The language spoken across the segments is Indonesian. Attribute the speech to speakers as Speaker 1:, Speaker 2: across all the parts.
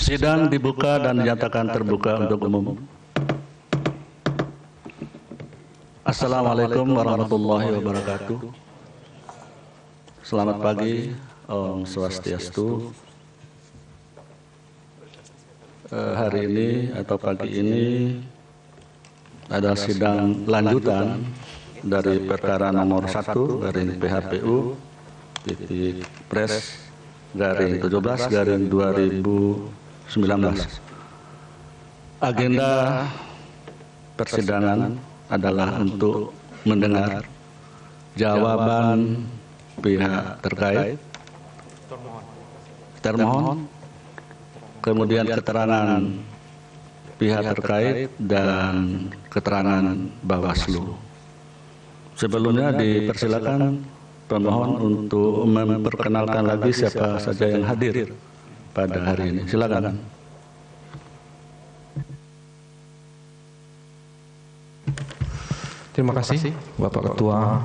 Speaker 1: Sidang dibuka dan dinyatakan terbuka untuk umum. Assalamualaikum warahmatullahi wabarakatuh. Selamat pagi, Om Swastiastu. Hari ini atau pagi ini ada sidang lanjutan dari perkara nomor 1 garing PHPU titik pres garing 17 garing 2019. Agenda persidangan adalah untuk mendengar jawaban pihak terkait, termohon, kemudian keterangan pihak terkait dan keterangan Bawaslu. Sebelumnya dipersilakan pemohon untuk memperkenalkan lagi siapa saja yang hadir pada hari ini. Silakan.
Speaker 2: Terima kasih Bapak Ketua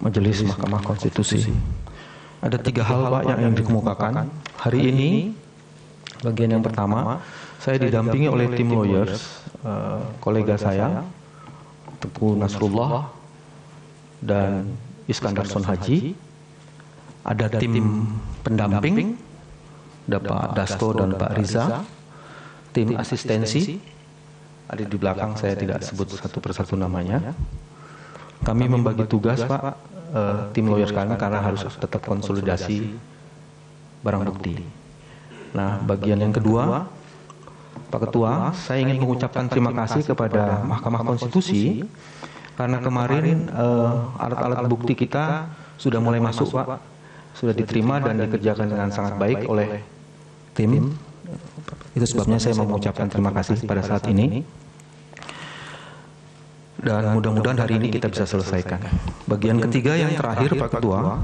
Speaker 2: Majelis Mahkamah Konstitusi. Ada 3 hal Pak yang ingin dikemukakan. Hari ini bagian yang pertama, saya didampingi oleh tim lawyers, kolega saya Teguh Nasrullah dan Iskandar Sonhaji. Ada tim pendamping, ada Pak Dasto dan Pak Riza. Tim asistensi, ada di belakang, saya tidak sebut satu persatu namanya. Kami membagi tugas Pak, tim lawyers kami, karena harus tetap konsolidasi barang bukti. Nah, bagian yang kedua, Pak Ketua, saya ingin mengucapkan terima kasih kepada Mahkamah Konstitusi karena kemarin alat-alat bukti kita sudah mulai masuk Pak, sudah diterima dan dikerjakan dengan sangat baik oleh tim. Itu sebabnya saya mau mengucapkan terima kasih pada saat ini. Dan mudah-mudahan hari ini kita bisa selesaikan. Bagian ketiga yang terakhir Pak Ketua,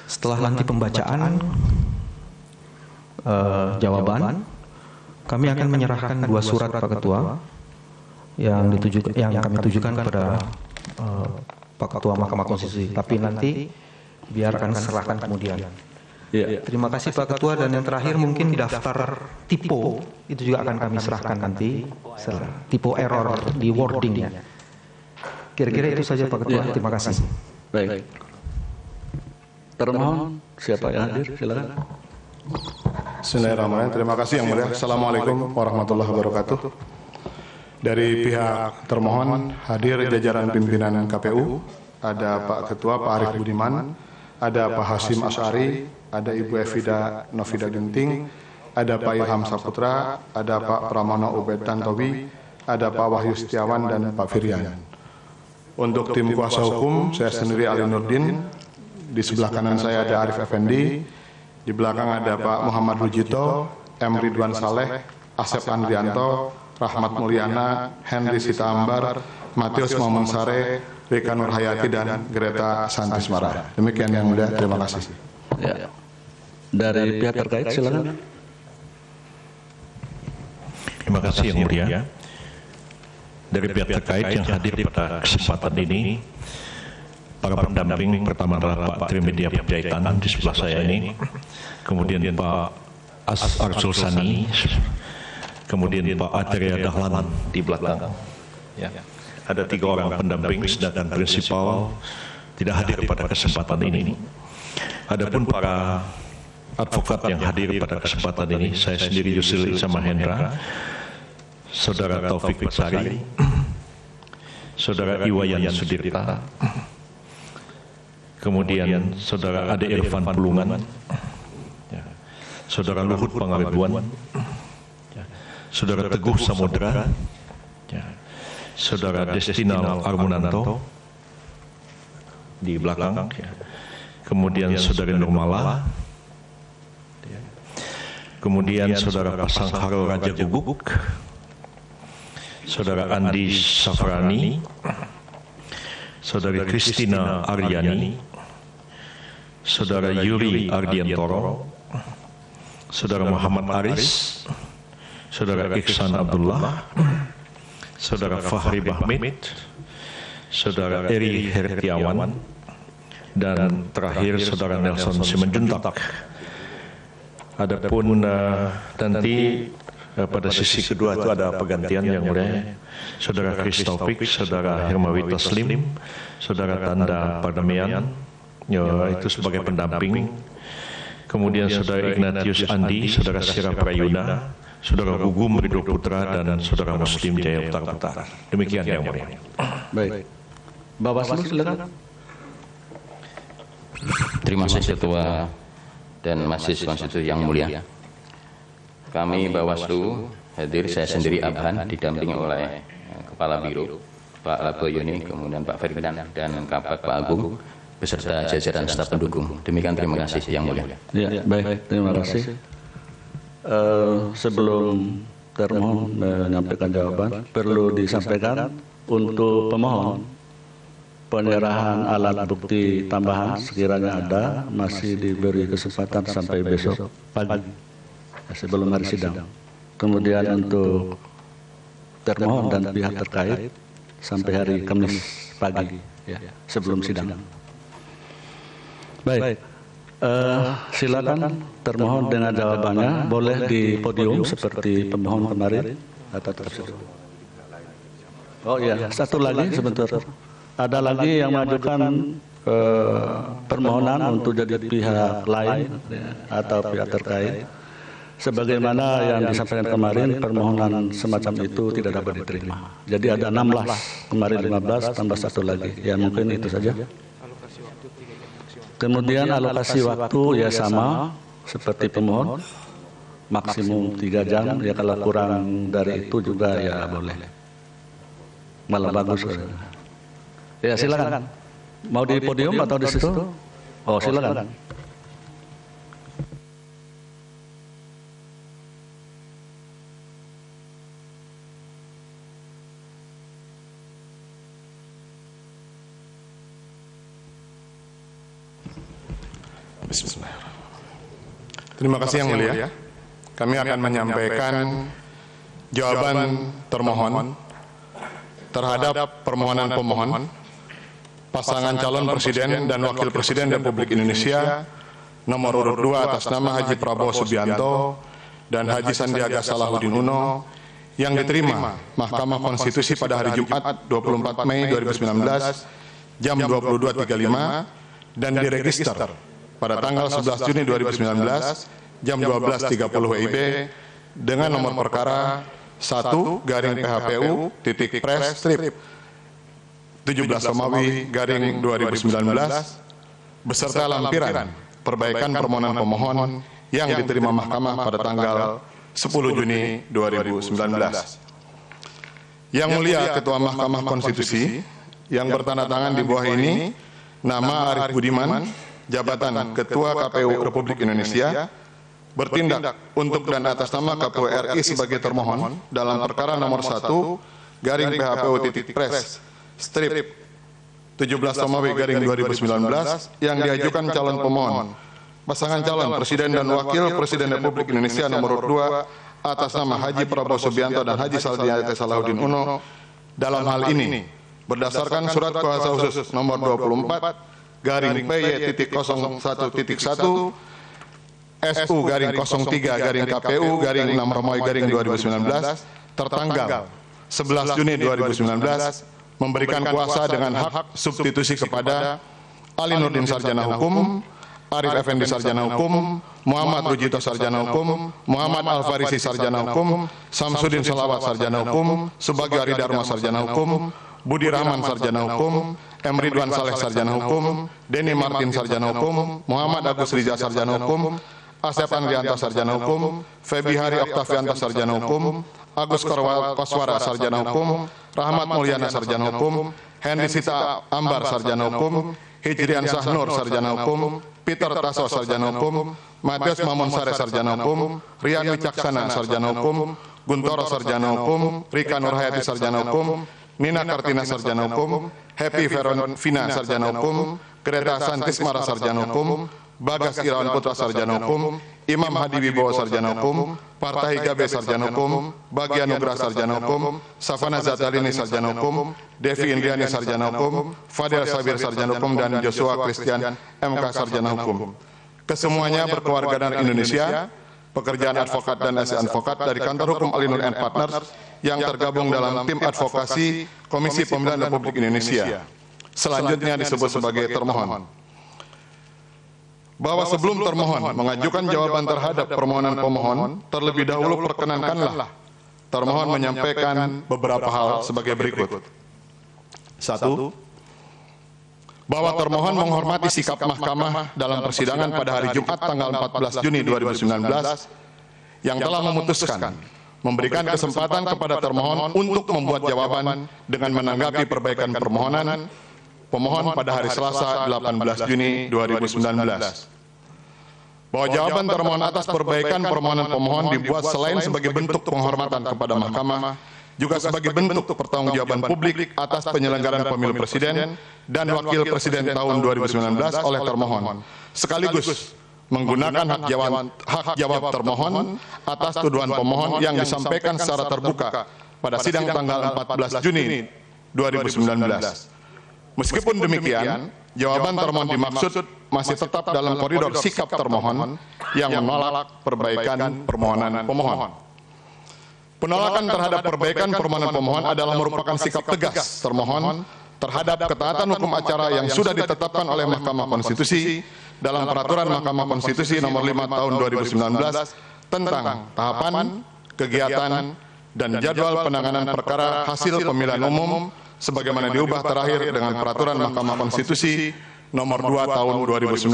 Speaker 2: setelah nanti pembacaan jawaban, kami akan menyerahkan 2 surat Pak Ketua yang kami tujukan kepada Pak Ketua Mahkamah Konstitusi. Tapi nanti biar akan serahkan kemudian. Ya. Terima kasih Pak Ketua, dan yang terakhir mungkin daftar typo itu juga akan kami serahkan nanti, typo error di wordingnya. Kira-kira itu saja Pak Ketua. Terima kasih.
Speaker 1: Baik. Termohon siapa yang hadir? Silakan.
Speaker 3: Bismillahirrahmanirrahim. Terima kasih yang mulia. Assalamualaikum warahmatullahi wabarakatuh. Dari pihak termohon hadir jajaran pimpinan KPU, ada Pak Ketua Pak Arief Budiman, ada Pak Hasyim Asy'ari, ada Ibu Evida Novida Ginting, ada Pak Ilham Saputra, ada Pak Pramono Ubed Tantowi, ada Pak Wahyu Setiawan dan Pak Firyan. Untuk tim kuasa hukum, saya sendiri Ali Nurdin, di sebelah kanan saya ada Arif Effendi, di belakang ada Pak Muhammad Rujito, M. Ridwan Saleh, Asep Andrianto, Rahmat Mulyana, Henry Sitaambar, Matius Muhammad Sare, Rika Nurhayati, dan Greta Santismara. Demikian yang mulia, terima kasih.
Speaker 1: Ya. Dari pihak terkait silakan.
Speaker 4: Terima kasih yang mulia. Dari pihak terkait yang hadir pada kesempatan ini, para pendamping pertama adalah Pak Trimedia Panjaitan di sebelah saya ini, kemudian Pak Arsul Sani, kemudian Pak Adria Dahlan di belakang. Ya. Ada 3 orang pendamping, sedangkan prinsipal tidak hadir pada kesempatan ini. Adapun para advokat yang hadir pada kesempatan ini, saya sendiri Yusril Iza Mahendra, Saudara Taufik Basari, Saudara Iwayan Sudirta, kemudian Saudara Ade Irfan Pulungan, Saudara Luhut Pangaribuan, Saudara Teguh Samudra, Saudara Destinal Armunanto di belakang, kemudian Saudari Nurmala, kemudian Saudara Pasangkaro Raja Guguk, Saudara Andi Safrani, Saudari Kristina Aryani, Saudara Yuri Ardiantoro, Saudara Muhammad Aris, Saudara Iksan Abdullah, Saudara Fahri Bahmid, Saudara Eri Hertiawan, dan terakhir Saudara Nelson Simanjuntak. Adapun nanti pada sesi kedua itu ada pergantian yang mulia. Saudara Chris Taufik, Saudara Hermawi Taslim, Saudara Tanda Pardamian, itu sebagai pendamping. Kemudian Saudara Ignatius Andi, Saudara Sira Prayuna, Saudara Gugum Ridho Putra, dan Saudara Muslim Jaya Utara. Demikian yang mulia.
Speaker 1: Baik. Bawaslu silakan.
Speaker 5: Terima kasih Ketua dan Majelis Konstitusi yang mulia. Kami Bawaslu hadir, saya sendiri Abhan, didampingi oleh Kepala Biro Pak Laboyoni, kemudian Pak Ferdinand dan Kabak Pak Agung, beserta jajaran staf pendukung. Demikian, terima kasih yang mulia.
Speaker 1: Ya, baik, terima kasih. Sebelum termohon menyampaikan jawaban, perlu disampaikan untuk pemohon penyerahan alat bukti tambahan sekiranya ada masih diberi kesempatan sampai besok pagi sebelum hari sidang. Kemudian untuk termohon dan pihak terkait sampai hari Kamis pagi ya, sebelum sidang. Baik, silakan termohon dengan jawabannya. Boleh di podium seperti pemohon kemarin atau tersebut. Oh iya, satu lagi sebentar. Ada lagi yang mengajukan permohonan untuk jadi pihak lain ya, atau pihak terkait. Sebagaimana yang disampaikan kemarin, permohonan semacam itu tidak dapat diterima. Jadi ada 16, kemarin 15 tambah satu lagi. Ya mungkin itu saja. Kemudian alokasi waktu ya sama seperti pemohon, maksimum 3 jam. Ya kalau kurang dari itu juga ya boleh. Malah bagus. Ya silakan. Mau di podium atau di situ? Oh silakan.
Speaker 3: Terima kasih yang mulia. Kami akan menyampaikan jawaban termohon terhadap permohonan pemohon pasangan calon presiden dan wakil presiden Republik Indonesia nomor urut 2 atas nama Haji Prabowo Subianto dan Haji Sandiaga Salahuddin Uno yang diterima Mahkamah Konstitusi pada hari Jumat 24 Mei 2019 jam 22.35 dan diregister pada tanggal 11 Juni 2019 jam 12.30 WIB dengan nomor perkara 1/PHPU titik pres strip 17 Romawi garing 2019 beserta lampiran perbaikan permohonan pemohon yang diterima Mahkamah pada tanggal 10 Juni 2019. Yang mulia Ketua Mahkamah Konstitusi yang bertanda tangan di bawah ini nama Arief Budiman, jabatan Ketua KPU Republik Indonesia, bertindak untuk dan atas nama KPU RI sebagai termohon dalam perkara nomor 1/PHPU titik pres strip 17 Romawi garing 2019 yang diajukan calon pemohon pasangan calon presiden dan wakil presiden Republik Indonesia nomor 2 atas nama Haji Prabowo Subianto dan Haji Sandiaga Salahuddin Uno dalam hal ini berdasarkan surat kuasa khusus nomor 24/PY.01.1 SU garing 03 garing KPU garing 6 Romawi garing 2019 tertanggal 11 Juni 2019 memberikan kuasa dengan hak substitusi kepada Ali Nurdin Sarjana Hukum, Arif Effendi Sarjana Hukum, Muhammad Rujito Sarjana Hukum, Muhammad Al-Farisi Sarjana Hukum, Samsudin Salawat Sarjana Hukum, Subagio Ari Dharma Sarjana Hukum, Budi Rahman Sarjana Hukum, M. Ridwan Saleh Sarjana Hukum, Denny Martin Sarjana Hukum, Muhammad Agus Riza Sarjana Hukum, Asep Andrianta Sarjana Hukum, Febi Hari Oktavianta Sarjana Hukum, Agus Koswara Sarjana Hukum, Rahmat Mulyana Sarjana Hukum, Hendy Sita Ambar Sarjana Hukum, Hijrian Sahnur Sarjana Hukum, Peter Taso Sarjana Hukum, Matius Mamun Sare Sarjana Hukum, Rian Wicaksana Sarjana Hukum, Guntoro Sarjana Hukum, Rika Nurhayati Sarjana Hukum, Nina Kartina Sarjana Hukum, Happy Veronvina Sarjana Hukum, Greta Santismara Sarjana Hukum, Bagas Irawan Putra Sarjana Hukum, Imam Hadi Wibowo Sarjana Hukum, Partai Gabe Sarjana Hukum, Bagi Anugrah Sarjana Hukum, Safana Zatalini Sarjana Hukum, Devi Indriani Sarjana Hukum, Fadil Sabir Sarjana Hukum, dan Joshua Christian MK Sarjana Hukum. Kesemuanya berkewargaan Indonesia pekerjaan advokat dan asisten advokat dari Kantor Hukum Alinur and Partners yang tergabung dalam tim advokasi Komisi Pemilihan Republik Indonesia. Selanjutnya disebut sebagai termohon. Bahwa sebelum termohon mengajukan jawaban terhadap permohonan pemohon, terlebih dahulu perkenankanlah termohon menyampaikan beberapa hal sebagai berikut. 1. Bahwa termohon menghormati sikap mahkamah dalam persidangan pada hari Jumat tanggal 14 Juni 2019 yang telah memutuskan memberikan kesempatan kepada termohon untuk membuat jawaban dengan menanggapi perbaikan permohonan pemohon pada hari Selasa 18 Juni 2019. Bahwa jawaban termohon atas perbaikan permohonan pemohon dibuat selain sebagai bentuk penghormatan kepada mahkamah, juga sebagai bentuk pertanggungjawaban publik atas penyelenggaraan pemilu presiden dan wakil presiden tahun 2019 oleh termohon, sekaligus menggunakan hak jawab termohon atas tuduhan pemohon yang disampaikan secara terbuka pada sidang tanggal 14 Juni 2019. Meskipun demikian, jawaban termohon dimaksud masih tetap dalam koridor sikap termohon yang menolak perbaikan permohonan pemohon. Penolakan terhadap perbaikan permohonan pemohon adalah merupakan sikap tegas termohon terhadap ketaatan hukum acara yang sudah ditetapkan oleh Mahkamah Konstitusi dalam Peraturan Mahkamah Konstitusi Nomor 5 Tahun 2019 tentang tahapan, kegiatan, dan jadwal penanganan perkara hasil pemilihan umum sebagaimana diubah terakhir dengan Peraturan Mahkamah Konstitusi Nomor 2 Tahun 2019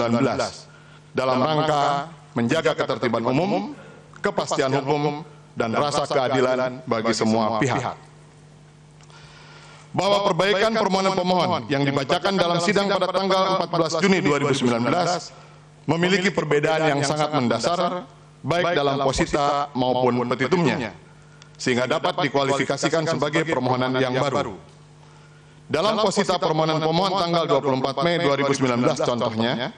Speaker 3: dalam rangka menjaga ketertiban umum, kepastian hukum, dan rasa keadilan bagi semua pihak. Bahwa perbaikan permohonan pemohon yang dibacakan dalam sidang pada tanggal 14 Juni 2019 memiliki perbedaan yang sangat mendasar baik dalam posita maupun petitumnya, sehingga dapat dikualifikasikan sebagai permohonan yang baru. Dalam posita permohonan pemohon tanggal 24 Mei 2019 contohnya,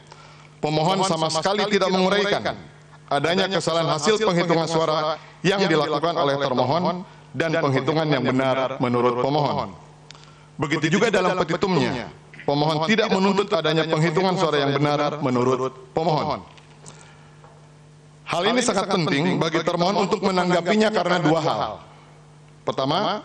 Speaker 3: pemohon sama sekali tidak menguraikan adanya kesalahan hasil penghitungan suara yang dilakukan oleh termohon dan penghitungan yang benar menurut pemohon. Begitu juga dalam petitumnya, pemohon tidak menuntut adanya penghitungan suara yang benar menurut pemohon. Hal ini sangat penting bagi termohon untuk menanggapinya karena dua hal. Pertama,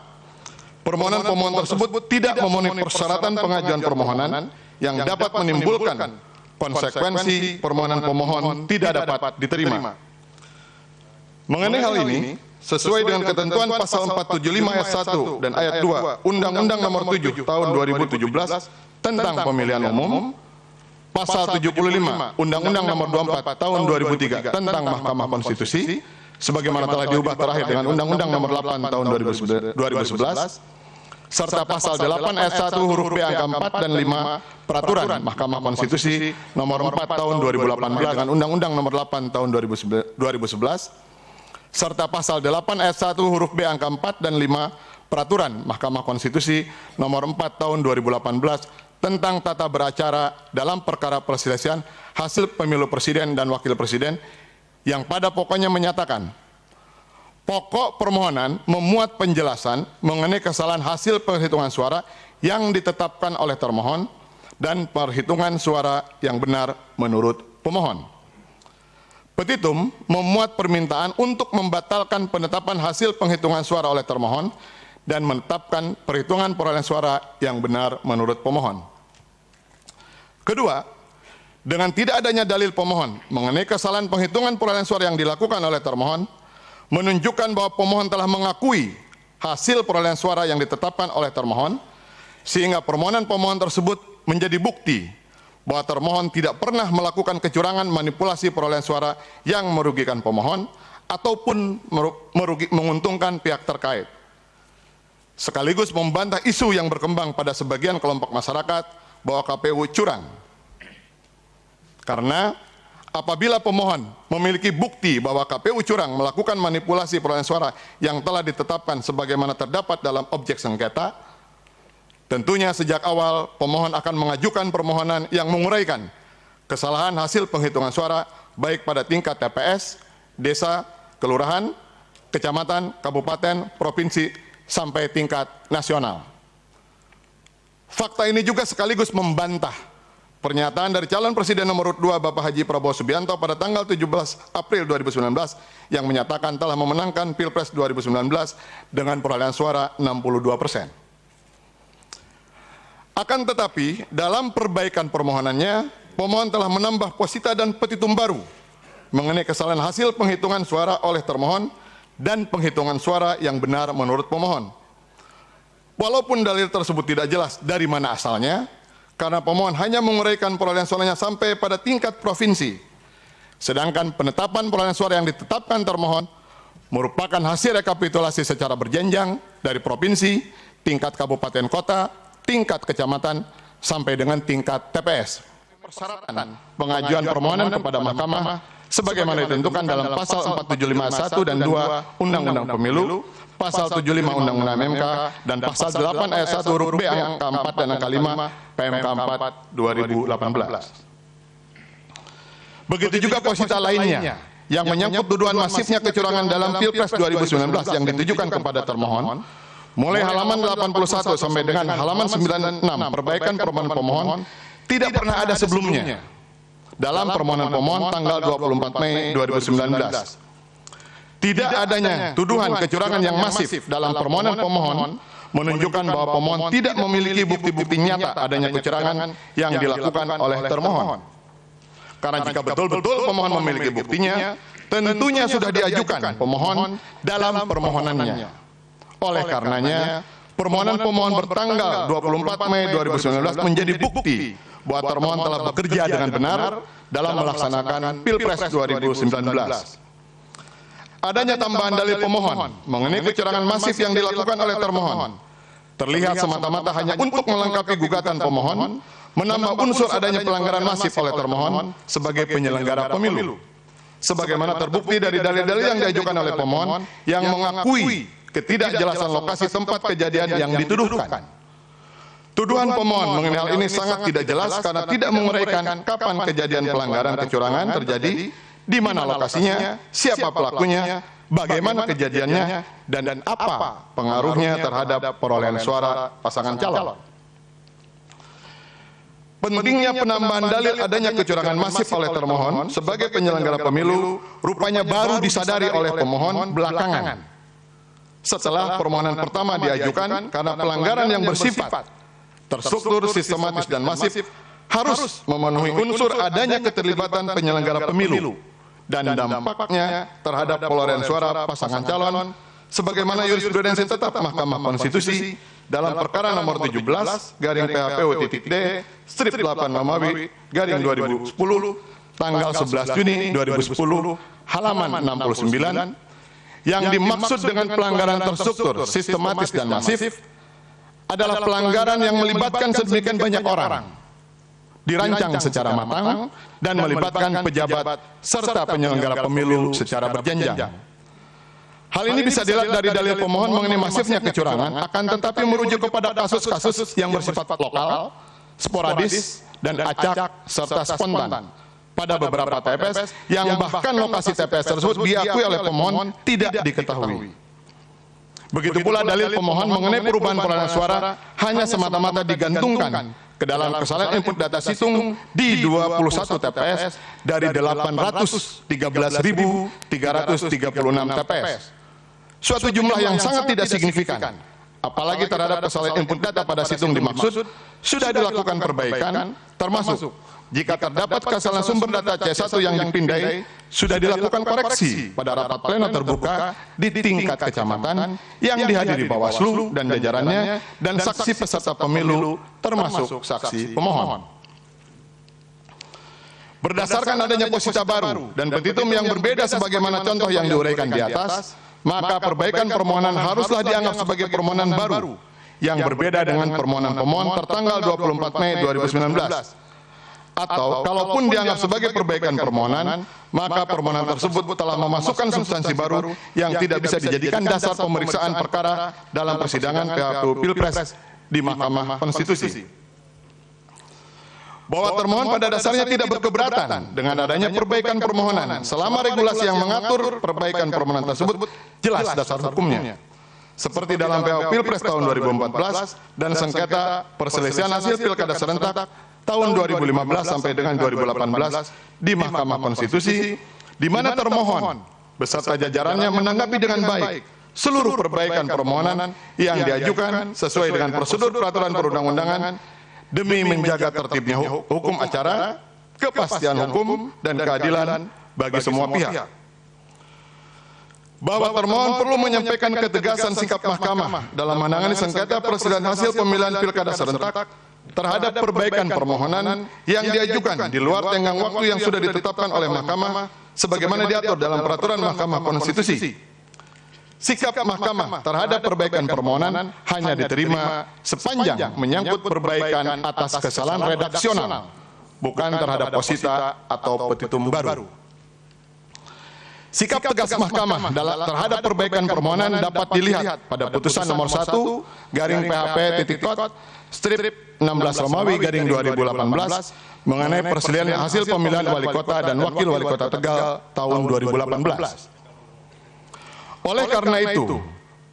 Speaker 3: permohonan pemohon tersebut tidak memenuhi persyaratan pengajuan permohonan yang dapat menimbulkan konsekuensi permohonan pemohon tidak dapat diterima. Mengenai hal ini, sesuai dengan ketentuan pasal 475 ayat 1 dan ayat 2 Undang-Undang Nomor 7 Tahun 2017 tentang Pemilihan Umum, pasal 75 Undang-Undang Nomor 24 Tahun 2003 tentang Mahkamah Konstitusi, sebagaimana telah diubah terakhir dengan Undang-Undang Nomor 8 Tahun 2011, serta pasal 8 ayat 1 huruf B angka 4 dan 5 Peraturan Mahkamah Konstitusi Nomor 4 Tahun 2018 dengan Undang-Undang Nomor 8 Tahun 2011, serta pasal 8 ayat 1 huruf B angka 4 dan 5 Peraturan Mahkamah Konstitusi Nomor 4 Tahun 2018 tentang tata beracara dalam perkara perselisihan hasil pemilu presiden dan wakil presiden, yang pada pokoknya menyatakan pokok permohonan memuat penjelasan mengenai kesalahan hasil penghitungan suara yang ditetapkan oleh termohon dan perhitungan suara yang benar menurut pemohon. Petitum memuat permintaan untuk membatalkan penetapan hasil penghitungan suara oleh termohon dan menetapkan perhitungan perolehan suara yang benar menurut pemohon. Kedua, dengan tidak adanya dalil pemohon mengenai kesalahan penghitungan perolehan suara yang dilakukan oleh termohon, menunjukkan bahwa pemohon telah mengakui hasil perolehan suara yang ditetapkan oleh termohon, sehingga permohonan pemohon tersebut menjadi bukti bahwa termohon tidak pernah melakukan kecurangan manipulasi perolehan suara yang merugikan pemohon ataupun menguntungkan pihak terkait. Sekaligus membantah isu yang berkembang pada sebagian kelompok masyarakat bahwa KPU curang. Karena apabila pemohon memiliki bukti bahwa KPU curang melakukan manipulasi perolehan suara yang telah ditetapkan sebagaimana terdapat dalam objek sengketa, tentunya sejak awal pemohon akan mengajukan permohonan yang menguraikan kesalahan hasil penghitungan suara baik pada tingkat TPS, desa, kelurahan, kecamatan, kabupaten, provinsi, sampai tingkat nasional. Fakta ini juga sekaligus membantah pernyataan dari calon presiden nomor 2 Bapak Haji Prabowo Subianto pada tanggal 17 April 2019 yang menyatakan telah memenangkan Pilpres 2019 dengan perolehan suara 62%. Akan tetapi, dalam perbaikan permohonannya, pemohon telah menambah posita dan petitum baru mengenai kesalahan hasil penghitungan suara oleh termohon dan penghitungan suara yang benar menurut pemohon. Walaupun dalil tersebut tidak jelas dari mana asalnya, karena pemohon hanya menguraikan perolehan suaranya sampai pada tingkat provinsi, sedangkan penetapan perolehan suara yang ditetapkan termohon merupakan hasil rekapitulasi secara berjenjang dari provinsi, tingkat kabupaten kota, tingkat kecamatan, sampai dengan tingkat TPS. Persyaratan pengajuan permohonan kepada Mahkamah sebagaimana ditentukan dalam pasal 4751 dan 2 Undang-Undang Pemilu, pasal 75 Undang-Undang MK, dan pasal 8 ayat 1 huruf B angka 4 dan angka 5 PMK 4 2018. Begitu juga posita lainnya yang menyangkut tuduhan masifnya kecurangan dalam Pilpres 2019 yang ditujukan kepada termohon, mulai halaman 81 sampai dengan halaman 96 perbaikan permohonan pemohon tidak pernah ada sebelumnya dalam permohonan pemohon tanggal 24 Mei 2019. Tidak adanya tuduhan kecurangan yang masif dalam permohonan pemohon menunjukkan bahwa pemohon tidak memiliki bukti-bukti nyata adanya kecurangan yang dilakukan oleh termohon. Karena jika betul-betul pemohon memiliki buktinya, tentunya sudah diajukan pemohon dalam permohonannya. Oleh karenanya, permohonan pemohon bertanggal 24 Mei 2019 menjadi bukti bahwa termohon telah bekerja dengan benar dalam melaksanakan Pilpres 2019. Adanya tambahan dalil pemohon mengenai kecurangan masif yang dilakukan oleh termohon terlihat semata-mata hanya untuk melengkapi gugatan pemohon, menambah unsur adanya pelanggaran masif oleh termohon sebagai penyelenggara pemilu. Sebagaimana terbukti dari dalil-dalil yang diajukan oleh pemohon yang mengakui ketidakjelasan lokasi tempat kejadian yang dituduhkan. Tuduhan pemohon mengenai hal ini sangat tidak jelas karena tidak menguraikan kapan kejadian pelanggaran kecurangan terjadi, di mana lokasinya, siapa pelakunya, bagaimana kejadiannya, dan apa pengaruhnya terhadap perolehan suara pasangan calon. Pentingnya penambahan dalil adanya kecurangan masif oleh termohon sebagai penyelenggara pemilu rupanya baru disadari oleh pemohon belakangan. Setelah permohonan pertama diajukan karena pelanggaran yang bersifat terstruktur, sistematis, dan masif harus memenuhi unsur adanya keterlibatan penyelenggara pemilu dan dampaknya terhadap perolehan suara pasangan calon sebagaimana jurisprudensi tetap Mahkamah Konstitusi dalam perkara nomor 17 garing PHPU.D strip 8 Mamawi garing 2010 tanggal 11 Juni 2010 halaman 69 yang dimaksud dengan pelanggaran terstruktur, sistematis, dan masif adalah pelanggaran yang melibatkan sedemikian banyak orang, dirancang secara matang, dan melibatkan pejabat serta penyelenggara pemilu secara berjenjang. Hal ini bisa dilihat dari dalil pemohon mengenai masifnya kecurangan, akan tetapi merujuk kepada kasus-kasus yang bersifat lokal, sporadis, dan acak serta spontan pada beberapa TPS yang bahkan lokasi TPS tersebut diakui oleh pemohon tidak diketahui. Begitu pula dalil pemohon mengenai perubahan perolehan suara hanya semata-mata digantungkan ke dalam kesalahan input data situng di 21 TPS dari 813.336 TPS. Suatu jumlah yang sangat tidak signifikan, apalagi terhadap kesalahan input data pada situng dimaksud, sudah dilakukan perbaikan, termasuk jika terdapat kesalahan sumber data C1 yang dipindai, sudah dilakukan koreksi pada rapat pleno terbuka di tingkat kecamatan yang dihadiri Bawaslu dan jajarannya dan saksi peserta pemilu termasuk saksi pemohon. Berdasarkan adanya posita baru dan petitum yang berbeda sebagaimana contoh yang diuraikan di atas, maka perbaikan permohonan haruslah dianggap sebagai permohonan baru yang berbeda dengan permohonan pemohon tertanggal 24 Mei 2019. Atau kalaupun dianggap sebagai perbaikan permohonan, maka permohonan tersebut telah memasukkan substansi baru yang tidak bisa dijadikan dasar pemeriksaan perkara dalam persidangan PHPU Pilpres di Mahkamah Konstitusi. Bahwa termohon pada dasarnya tidak berkeberatan dengan adanya perbaikan permohonan selama regulasi yang mengatur perbaikan permohonan tersebut jelas dasar hukumnya. Seperti dalam PHPU Pilpres tahun 2014 dan sengketa perselisihan hasil pilkada serentak tahun 2015 sampai dengan 2018 di Mahkamah Konstitusi, di mana termohon beserta jajarannya menanggapi dengan baik seluruh perbaikan permohonan yang diajukan sesuai dengan prosedur peraturan perundang-undangan demi menjaga tertibnya hukum acara, kepastian hukum, dan keadilan bagi semua pihak. Bahwa termohon perlu menyampaikan ketegasan sikap mahkamah dalam menangani sengketa perselisihan hasil pemilihan pilkada serentak terhadap perbaikan permohonan yang diajukan di luar tenggang waktu yang sudah ditetapkan oleh mahkamah sebagaimana diatur dalam peraturan Mahkamah Konstitusi. Sikap mahkamah terhadap perbaikan permohonan hanya diterima sepanjang menyangkut perbaikan atas kesalahan redaksional, bukan terhadap posita atau petitum baru. Sikap tegas mahkamah terhadap perbaikan permohonan dapat dilihat pada putusan nomor 1 garing PHP strip 16 Romawi garing 2018 mengenai perselisihan hasil pemilihan wali kota dan wakil wali kota Tegal tahun 2018. Oleh karena itu,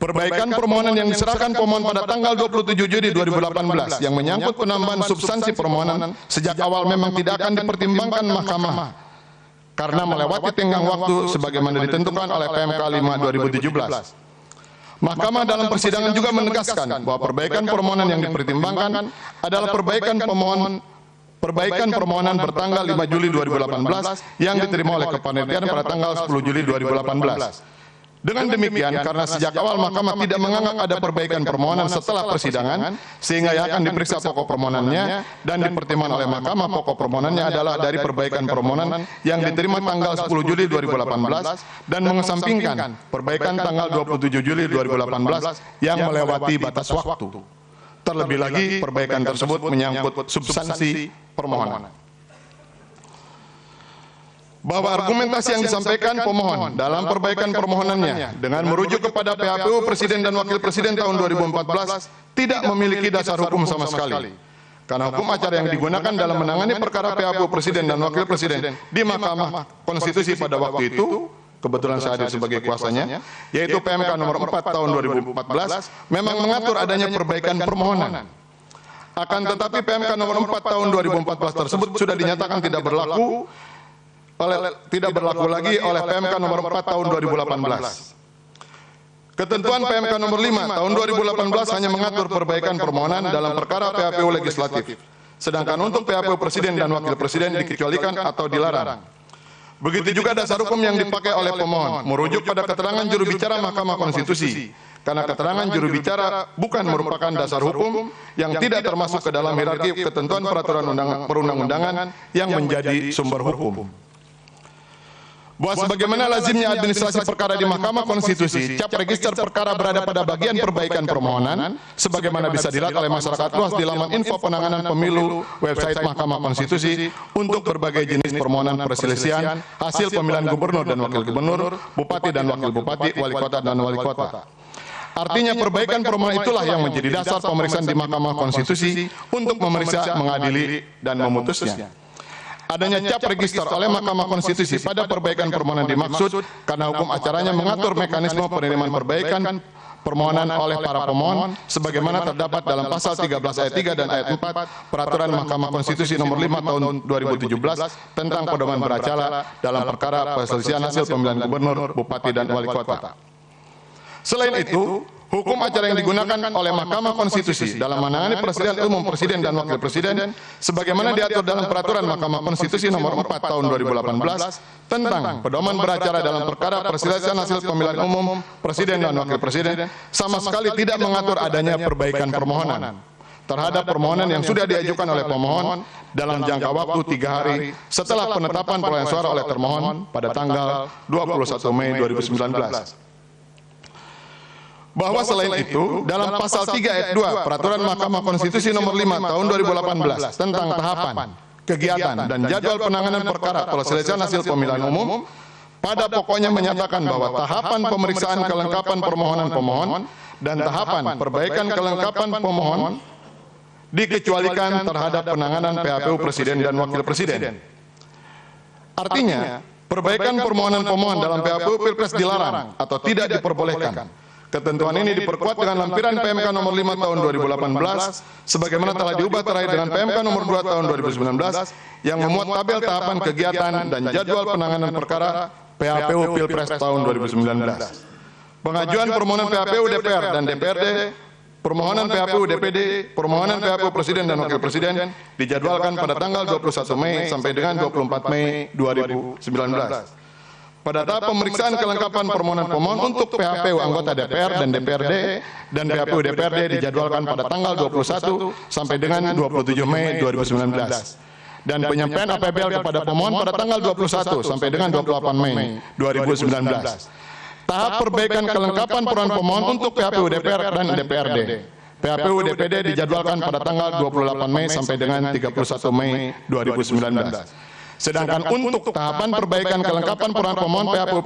Speaker 3: perbaikan permohonan yang diserahkan pemohon pada tanggal 27 Juni 2018 yang menyangkut penambahan substansi permohonan sejak awal memang tidak akan dipertimbangkan mahkamah karena melewati tenggang waktu sebagaimana ditentukan oleh PMK 5 2017. Mahkamah dalam persidangan juga menegaskan bahwa perbaikan permohonan yang dipertimbangkan adalah perbaikan permohonan bertanggal 5 Juli 2018 yang diterima oleh kepanitiaan pada tanggal 10 Juli 2018. Dengan demikian, karena sejak awal mahkamah tidak menganggap ada perbaikan permohonan setelah persidangan, sehingga yang akan diperiksa pokok permohonannya dan dipertimbangkan oleh mahkamah pokok permohonannya adalah dari perbaikan permohonan yang diterima tanggal 10 Juli 2018 dan mengesampingkan perbaikan tanggal 27 Juli 2018 yang melewati batas waktu. Terlebih lagi, perbaikan tersebut menyangkut substansi permohonan. Bahwa argumentasi yang disampaikan pemohon dalam perbaikan permohonannya dengan merujuk kepada PHPU Presiden dan Wakil Presiden tahun 2014 tidak memiliki dasar hukum sama sekali. Karena hukum acara yang digunakan dalam menangani perkara PHPU Presiden dan Wakil Presiden di Mahkamah Konstitusi pada waktu itu, kebetulan saya hadir sebagai kuasanya, yaitu PMK nomor 4 tahun 2014, memang mengatur adanya perbaikan permohonan. Akan tetapi PMK nomor 4 tahun 2014 tersebut sudah dinyatakan tidak berlaku lagi oleh PMK nomor 4 tahun 2018. Ketentuan PMK nomor 5 tahun 2018 hanya mengatur perbaikan permohonan dalam perkara PHPU legislatif. Sedangkan untuk PHPU Presiden dan Wakil Presiden dikecualikan atau dilarang. Begitu juga dasar hukum yang dipakai oleh pemohon merujuk pada keterangan juru bicara Mahkamah Konstitusi. Karena keterangan juru bicara bukan merupakan dasar hukum yang tidak termasuk ke dalam hierarki ketentuan peraturan perundang-undangan yang menjadi sumber hukum. Bahwa sebagaimana lazimnya administrasi perkara di Mahkamah Konstitusi, cap register perkara berada pada bagian perbaikan permohonan, sebagaimana bisa dilihat oleh masyarakat luas di laman info penanganan pemilu website Mahkamah Konstitusi untuk berbagai jenis permohonan perselisihan hasil pemilihan gubernur dan wakil gubernur, bupati dan wakil bupati, wali kota dan wali kota. Artinya perbaikan permohonan itulah yang menjadi dasar pemeriksaan di Mahkamah Konstitusi untuk memeriksa, mengadili, dan memutusnya. Adanya cap register oleh Mahkamah Konstitusi pada perbaikan permohonan dimaksud karena hukum acaranya mengatur mekanisme penerimaan perbaikan permohonan oleh para pemohon sebagaimana terdapat dalam pasal 13 ayat 3 dan ayat 4 Peraturan Mahkamah Konstitusi nomor 5 tahun 2017 tentang pedoman beracara dalam perkara perselisihan hasil pemilihan gubernur, bupati, dan wali kota. Selain itu, hukum acara yang digunakan oleh Mahkamah Konstitusi dalam menangani perselisihan umum Presiden dan Wakil Presiden sebagaimana diatur dalam Peraturan Mahkamah Konstitusi nomor 4 tahun 2018 tentang pedoman beracara dalam perkara perselisihan hasil pemilihan umum Presiden dan Wakil Presiden sama sekali tidak mengatur adanya perbaikan permohonan terhadap permohonan yang sudah diajukan oleh pemohon dalam jangka waktu 3 hari setelah penetapan perolehan suara oleh termohon pada tanggal 21 Mei 2019. Bahwa selain itu, dalam pasal 3 ayat 2 Peraturan Mahkamah Konstitusi nomor 5 tahun 2018 tentang tahapan, kegiatan, dan jadwal penanganan perkara perselisihan hasil pemilihan umum, pada pokoknya menyatakan bahwa tahapan pemeriksaan kelengkapan permohonan pemohon dan tahapan perbaikan kelengkapan pemohon dikecualikan terhadap penanganan PHPU Presiden dan Wakil Presiden. Artinya, perbaikan permohonan pemohon dalam PHPU Pilpres dilarang atau tidak diperbolehkan. Ketentuan ini diperkuat dengan lampiran PMK nomor 5 tahun 2018 sebagaimana telah diubah terakhir dengan PMK nomor 2 tahun 2019 yang memuat tabel tahapan kegiatan dan jadwal penanganan perkara PHPU Pilpres tahun 2019. Pengajuan permohonan PHPU DPR dan DPRD, permohonan PHPU DPD, permohonan PHPU Presiden dan Wakil Presiden dijadwalkan pada tanggal 21 Mei sampai dengan 24 Mei 2019. Pada tahap pemeriksaan kelengkapan permohonan pemohon untuk PHPU anggota DPR dan DPRD dan PHPU DPRD dijadwalkan pada tanggal 21 sampai dengan 27 Mei 2019. Dan penyampaian APBL kepada pemohon pada tanggal 21 sampai dengan 28 Mei 2019. Tahap perbaikan kelengkapan permohonan pemohon untuk PHPU DPR dan DPRD. PHPU DPD dijadwalkan pada tanggal 28 Mei sampai dengan 31 Mei 2019. Sedangkan untuk tahapan perbaikan kelengkapan permohonan pemohon PHPU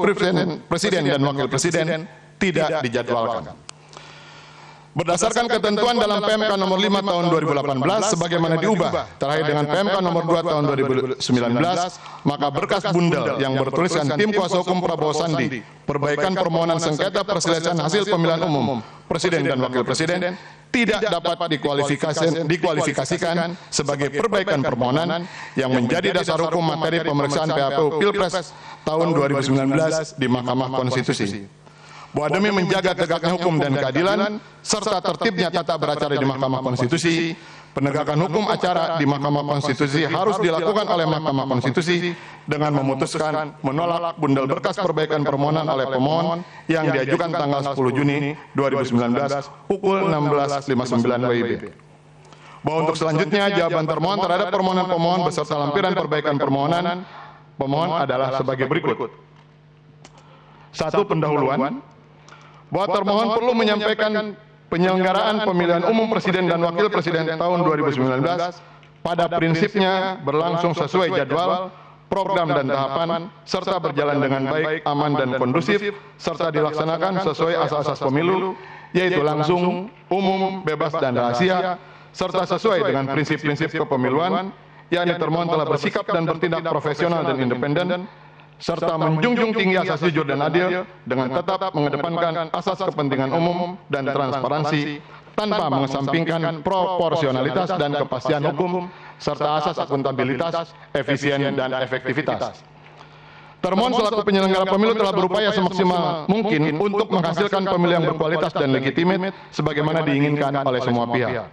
Speaker 3: Presiden dan Wakil Presiden tidak dijadwalkan. Berdasarkan ketentuan dalam PMK nomor 5 tahun 2018 sebagaimana diubah terakhir dengan PMK nomor 2 tahun 2019, maka berkas bundel yang bertuliskan tim kuasa hukum Prabowo Sandi perbaikan permohonan sengketa perselisihan hasil pemilihan umum Presiden dan Wakil Presiden tidak dapat dikualifikasikan sebagai perbaikan permohonan yang menjadi dasar hukum materi pemeriksaan PHPU Pilpres tahun 2019 di Mahkamah Konstitusi. Bahwa demi menjaga tegaknya hukum dan keadilan serta tertibnya tata beracara di Mahkamah Konstitusi, penegakan hukum acara di Mahkamah Konstitusi harus dilakukan oleh Mahkamah Konstitusi dengan memutuskan menolak bundel berkas perbaikan permohonan oleh pemohon yang diajukan tanggal 10 Juni 2019 pukul 16.59 WIB. Bahwa untuk selanjutnya jawaban termohon terhadap permohonan pemohon beserta lampiran perbaikan permohonan pemohon adalah sebagai berikut. 1. Pendahuluan. Bahwa termohon perlu menyampaikan penyelenggaraan pemilihan umum Presiden dan Wakil Presiden tahun 2019 pada prinsipnya berlangsung sesuai jadwal, program dan tahapan, serta berjalan dengan baik, aman dan kondusif, serta dilaksanakan sesuai asas-asas pemilu, yaitu langsung, umum, bebas dan rahasia, serta sesuai dengan prinsip-prinsip kepemiluan, yakni termohon telah bersikap dan bertindak profesional dan independen, serta menjunjung tinggi asas jujur dan adil dengan tetap mengedepankan asas kepentingan umum dan transparansi tanpa mengesampingkan proporsionalitas dan kepastian hukum serta asas akuntabilitas, efisien dan efektivitas. Termohon selaku penyelenggara pemilu telah berupaya semaksimal mungkin untuk menghasilkan pemilu yang berkualitas dan legitimit sebagaimana diinginkan oleh semua pihak.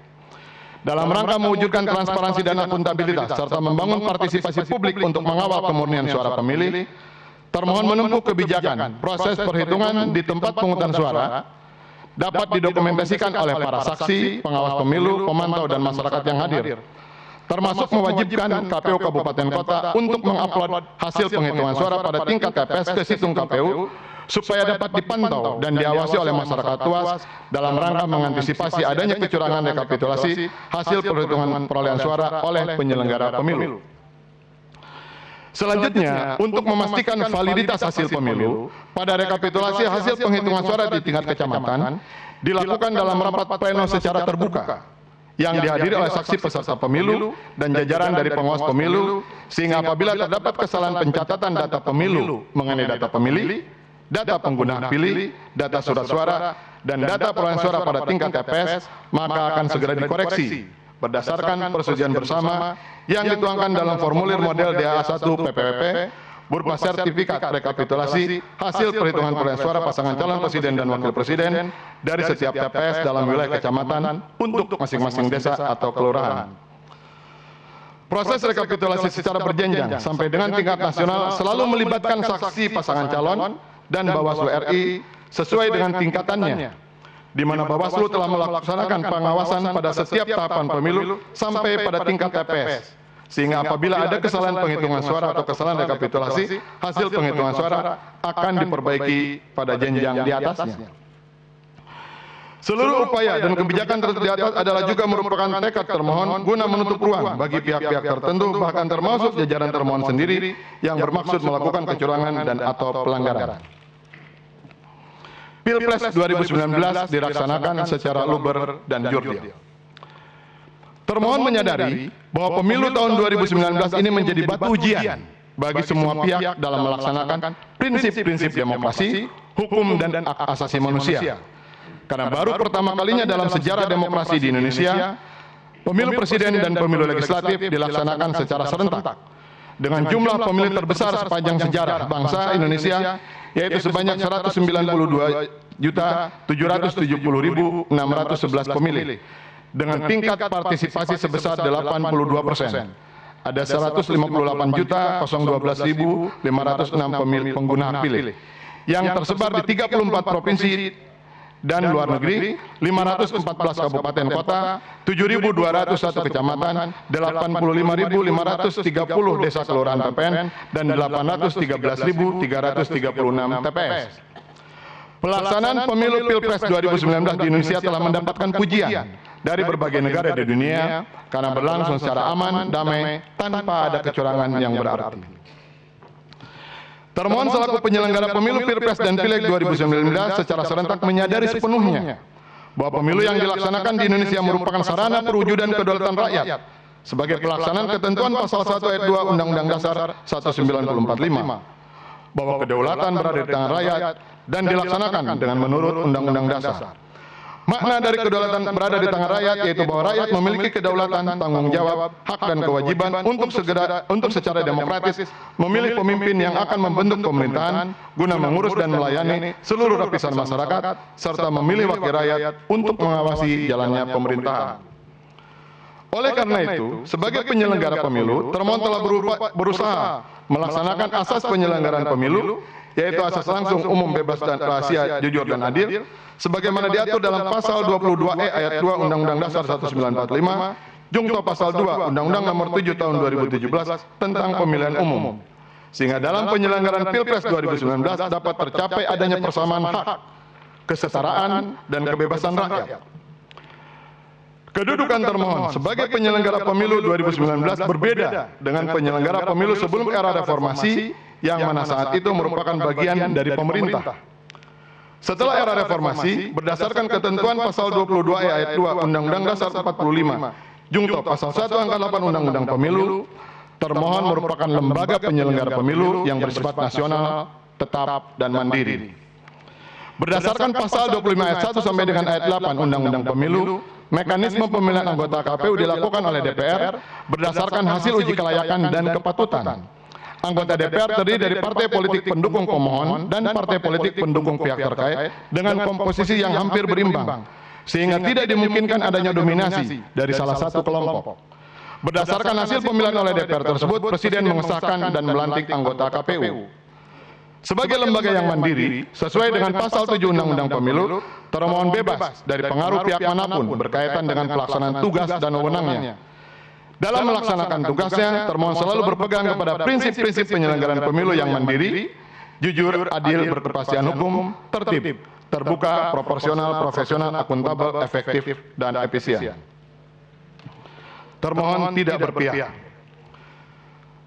Speaker 3: Dalam rangka mewujudkan transparansi dan akuntabilitas serta membangun partisipasi publik untuk mengawal kemurnian suara pemilih, termohon menempuh kebijakan proses perhitungan di tempat pemungutan suara dapat didokumentasikan oleh para saksi, pengawas pemilu, pemantau dan masyarakat yang hadir, termasuk mewajibkan KPU Kabupaten Kota untuk mengupload hasil penghitungan suara pada tingkat TPS ke situng KPU supaya dapat dipantau dan diawasi oleh masyarakat luas dalam rangka mengantisipasi adanya kecurangan rekapitulasi hasil perhitungan perolehan suara oleh penyelenggara pemilu. Selanjutnya, untuk memastikan validitas hasil pemilu, pada rekapitulasi hasil penghitungan suara di tingkat kecamatan dilakukan dalam rapat pleno secara terbuka yang dihadiri oleh saksi peserta pemilu dan jajaran dari pengawas pemilu, sehingga apabila terdapat kesalahan pencatatan data pemilu mengenai data pemilih, data pengguna hak pilih, data surat suara, dan data perolehan suara pada tingkat TPS, maka akan segera dikoreksi berdasarkan persetujuan bersama yang dituangkan dalam formulir model DA1 PPWP berupa sertifikat rekapitulasi hasil perhitungan perolehan suara pasangan calon presiden dan wakil presiden dari setiap TPS dalam wilayah kecamatan untuk masing-masing desa atau kelurahan. Proses rekapitulasi secara berjenjang sampai dengan tingkat nasional selalu melibatkan saksi pasangan calon dan Bawaslu RI sesuai dengan tingkatannya, di mana Bawaslu telah melaksanakan pengawasan pada setiap tahapan pemilu sampai pada tingkat TPS, sehingga apabila ada kesalahan penghitungan suara atau kesalahan rekapitulasi, hasil penghitungan suara akan diperbaiki pada jenjang di atasnya. Seluruh upaya dan kebijakan tertentu di atas adalah juga merupakan tekad termohon guna menutup ruang bagi pihak-pihak tertentu, bahkan termasuk jajaran termohon sendiri yang bermaksud melakukan kecurangan dan atau pelanggaran. Pilpres 2019 dilaksanakan secara luber dan jurdil. Termohon menyadari bahwa pemilu tahun 2019 ini menjadi batu ujian bagi semua pihak dalam melaksanakan prinsip-prinsip demokrasi, hukum dan hak asasi manusia, karena baru pertama kalinya dalam sejarah demokrasi di Indonesia, pemilu presiden dan pemilu legislatif dilaksanakan secara serentak dengan jumlah pemilih terbesar sepanjang sejarah bangsa Indonesia, yaitu sebanyak 192.770.611 pemilih dengan tingkat partisipasi sebesar 82%. Ada 158.012.506 pengguna hak pilih yang tersebar di 34 provinsi dan luar negeri, 514 kabupaten kota, 7.201 kecamatan, 85.530 desa kelurahan PPN, dan 813.336 TPS. Pelaksanaan pemilu Pilpres 2019 di Indonesia telah mendapatkan pujian dari berbagai negara di dunia karena berlangsung secara aman, damai, tanpa ada kecurangan yang berarti. Termohon selaku penyelenggara pemilu Pilpres dan Pileg 2019 secara serentak menyadari sepenuhnya bahwa pemilu yang dilaksanakan di Indonesia merupakan sarana perwujudan kedaulatan rakyat sebagai pelaksanaan ketentuan pasal 1 ayat 2 Undang-Undang Dasar 1945 bahwa kedaulatan berada di tangan rakyat dan dilaksanakan dengan menurut Undang-Undang Dasar. Makna dari kedaulatan berada di tangan rakyat yaitu bahwa rakyat memiliki kedaulatan, tanggung jawab, hak dan kewajiban untuk secara demokratis memilih pemimpin yang akan membentuk pemerintahan guna mengurus dan melayani seluruh lapisan masyarakat serta memilih wakil rakyat untuk mengawasi jalannya pemerintahan. Oleh karena itu, sebagai penyelenggara pemilu, termohon telah berusaha melaksanakan asas penyelenggaraan pemilu, yaitu asas langsung, umum, bebas, dan rahasia, jujur, dan adil, sebagaimana diatur dalam pasal 22E ayat 2 Undang-Undang Dasar 1945, jungto pasal 2 Undang-Undang Nomor 7 Tahun 2017 tentang Pemilihan Umum. Sehingga dalam penyelenggaraan Pilpres 2019 dapat tercapai adanya persamaan hak, kesetaraan, dan kebebasan rakyat. Kedudukan termohon sebagai penyelenggara pemilu 2019 berbeda dengan penyelenggara pemilu sebelum era reformasi yang mana saat itu merupakan bagian dari pemerintah. Setelah era reformasi, berdasarkan ketentuan pasal 22E ayat 2 Undang-Undang Dasar 45, jungto pasal 1 angka 8 Undang-Undang Pemilu, termohon merupakan lembaga penyelenggara pemilu yang bersifat nasional, tetap, dan mandiri. Berdasarkan pasal 25 ayat 1 sampai dengan ayat 8 Undang-Undang Pemilu, mekanisme pemilihan anggota KPU dilakukan oleh DPR berdasarkan hasil uji kelayakan dan kepatutan. Anggota DPR terdiri dari partai politik pendukung pemohon dan partai politik pendukung pihak terkait dengan komposisi yang hampir berimbang, sehingga tidak dimungkinkan adanya dominasi dari salah satu kelompok. Berdasarkan hasil pemilihan oleh DPR tersebut, Presiden mengesahkan dan melantik anggota KPU. Sebagai lembaga yang mandiri, sesuai dengan pasal 7 Undang-Undang Pemilu, termohon bebas dari pengaruh pihak manapun berkaitan dengan pelaksanaan tugas dan wewenangnya. Dalam melaksanakan tugasnya, termohon selalu berpegang kepada prinsip-prinsip penyelenggaraan pemilu yang mandiri, jujur, adil, berkepastian hukum, tertib, terbuka, proporsional, profesional, akuntabel, efektif, dan efisien. Termohon tidak berpihak.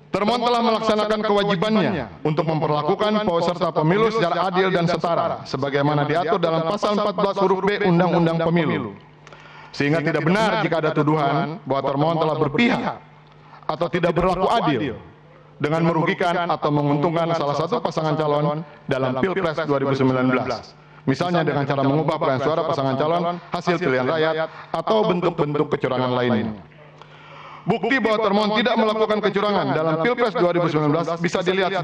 Speaker 3: Termohon telah melaksanakan kewajibannya untuk memperlakukan peserta pemilu secara adil dan setara, sebagaimana diatur dalam pasal 14 huruf B Undang-Undang Pemilu. Sehingga tidak benar jika ada tuduhan bahwa termohon telah berpihak atau tidak berlaku adil dengan merugikan atau menguntungkan salah satu pasangan calon dalam Pilpres 2019. Misalnya dengan cara mengubah perolehan suara pasangan calon hasil pilihan rakyat atau bentuk-bentuk kecurangan lainnya. Bukti bahwa termohon tidak melakukan kecurangan dalam Pilpres 2019 bisa dilihat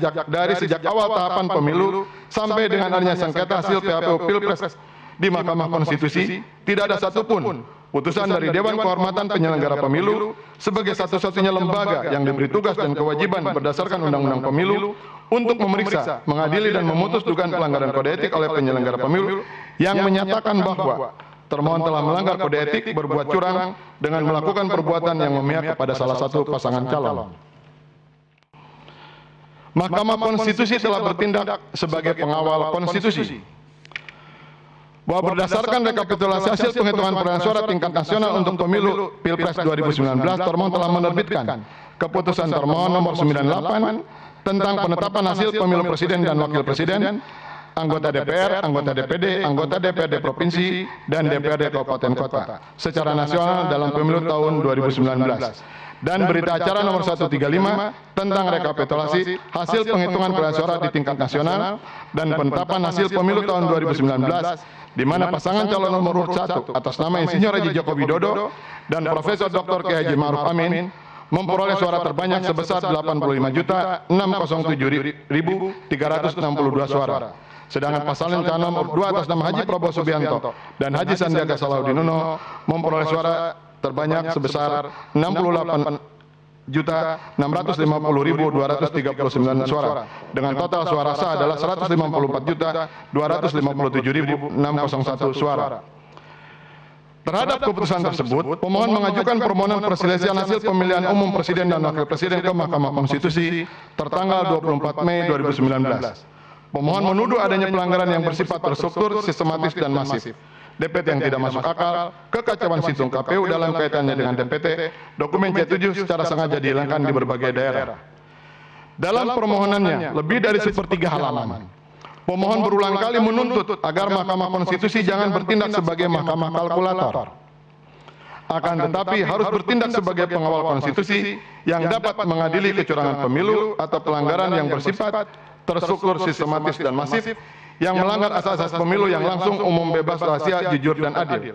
Speaker 3: sejak awal tahapan pemilu sampai dengan adanya sengketa hasil PHPU Pilpres di Mahkamah Konstitusi. Tidak ada satupun putusan dari Dewan Kehormatan Penyelenggara Pemilu sebagai satu-satunya lembaga yang diberi tugas dan kewajiban berdasarkan Undang-Undang Pemilu untuk memeriksa, mengadili, dan memutus dugaan pelanggaran kode etik oleh penyelenggara pemilu yang menyatakan bahwa termohon telah melanggar kode etik, berbuat curang dengan melakukan perbuatan yang memihak kepada salah satu pasangan calon. Mahkamah Konstitusi telah bertindak sebagai pengawal konstitusi. Bahwa berdasarkan rekapitulasi hasil penghitungan perolehan suara tingkat nasional untuk pemilu Pilpres 2019, termohon telah menerbitkan keputusan termohon nomor 98 tentang penetapan hasil pemilu presiden dan wakil presiden, anggota DPR, anggota DPD, anggota DPRD Provinsi, dan DPRD Kabupaten Kota secara nasional dalam pemilu tahun 2019. dan berita acara nomor 135 tentang rekapitulasi hasil penghitungan perolehan suara di tingkat nasional dan penetapan hasil pemilu tahun 2019 di mana pasangan calon nomor urut 1 atas nama Insinyur Haji Joko Widodo dan Profesor Dr. Kiai Haji Ma'ruf Amin memperoleh suara terbanyak sebesar 85.607.362 suara. Sedangkan pasangan calon nomor 2 atas nama Haji Prabowo Subianto dan Haji Sandiaga Salahuddin Uno memperoleh suara terbanyak sebesar 68.650.239 suara. Dengan total suara sah adalah 154.257.601 suara. Terhadap keputusan tersebut, pemohon mengajukan permohonan perselisihan hasil pemilihan umum presiden dan wakil presiden ke Mahkamah Konstitusi tertanggal 24 Mei 2019. Pemohon menuduh adanya pelanggaran yang bersifat terstruktur, sistematis, dan masif. DPT yang tidak masuk akal, kekacauan situng KPU dalam kaitannya dengan DPT, dokumen C7 secara sengaja dihilangkan di berbagai daerah. Dalam permohonannya, lebih dari sepertiga halaman, pemohon berulang kali menuntut agar Mahkamah Konstitusi jangan bertindak sebagai mahkamah kalkulator. Akan tetapi harus bertindak sebagai pengawal konstitusi yang dapat mengadili kecurangan pemilu atau pelanggaran yang bersifat terstruktur, sistematis, dan masif yang melanggar asas-asas pemilu yang langsung, umum, bebas, rahasia, jujur, dan adil.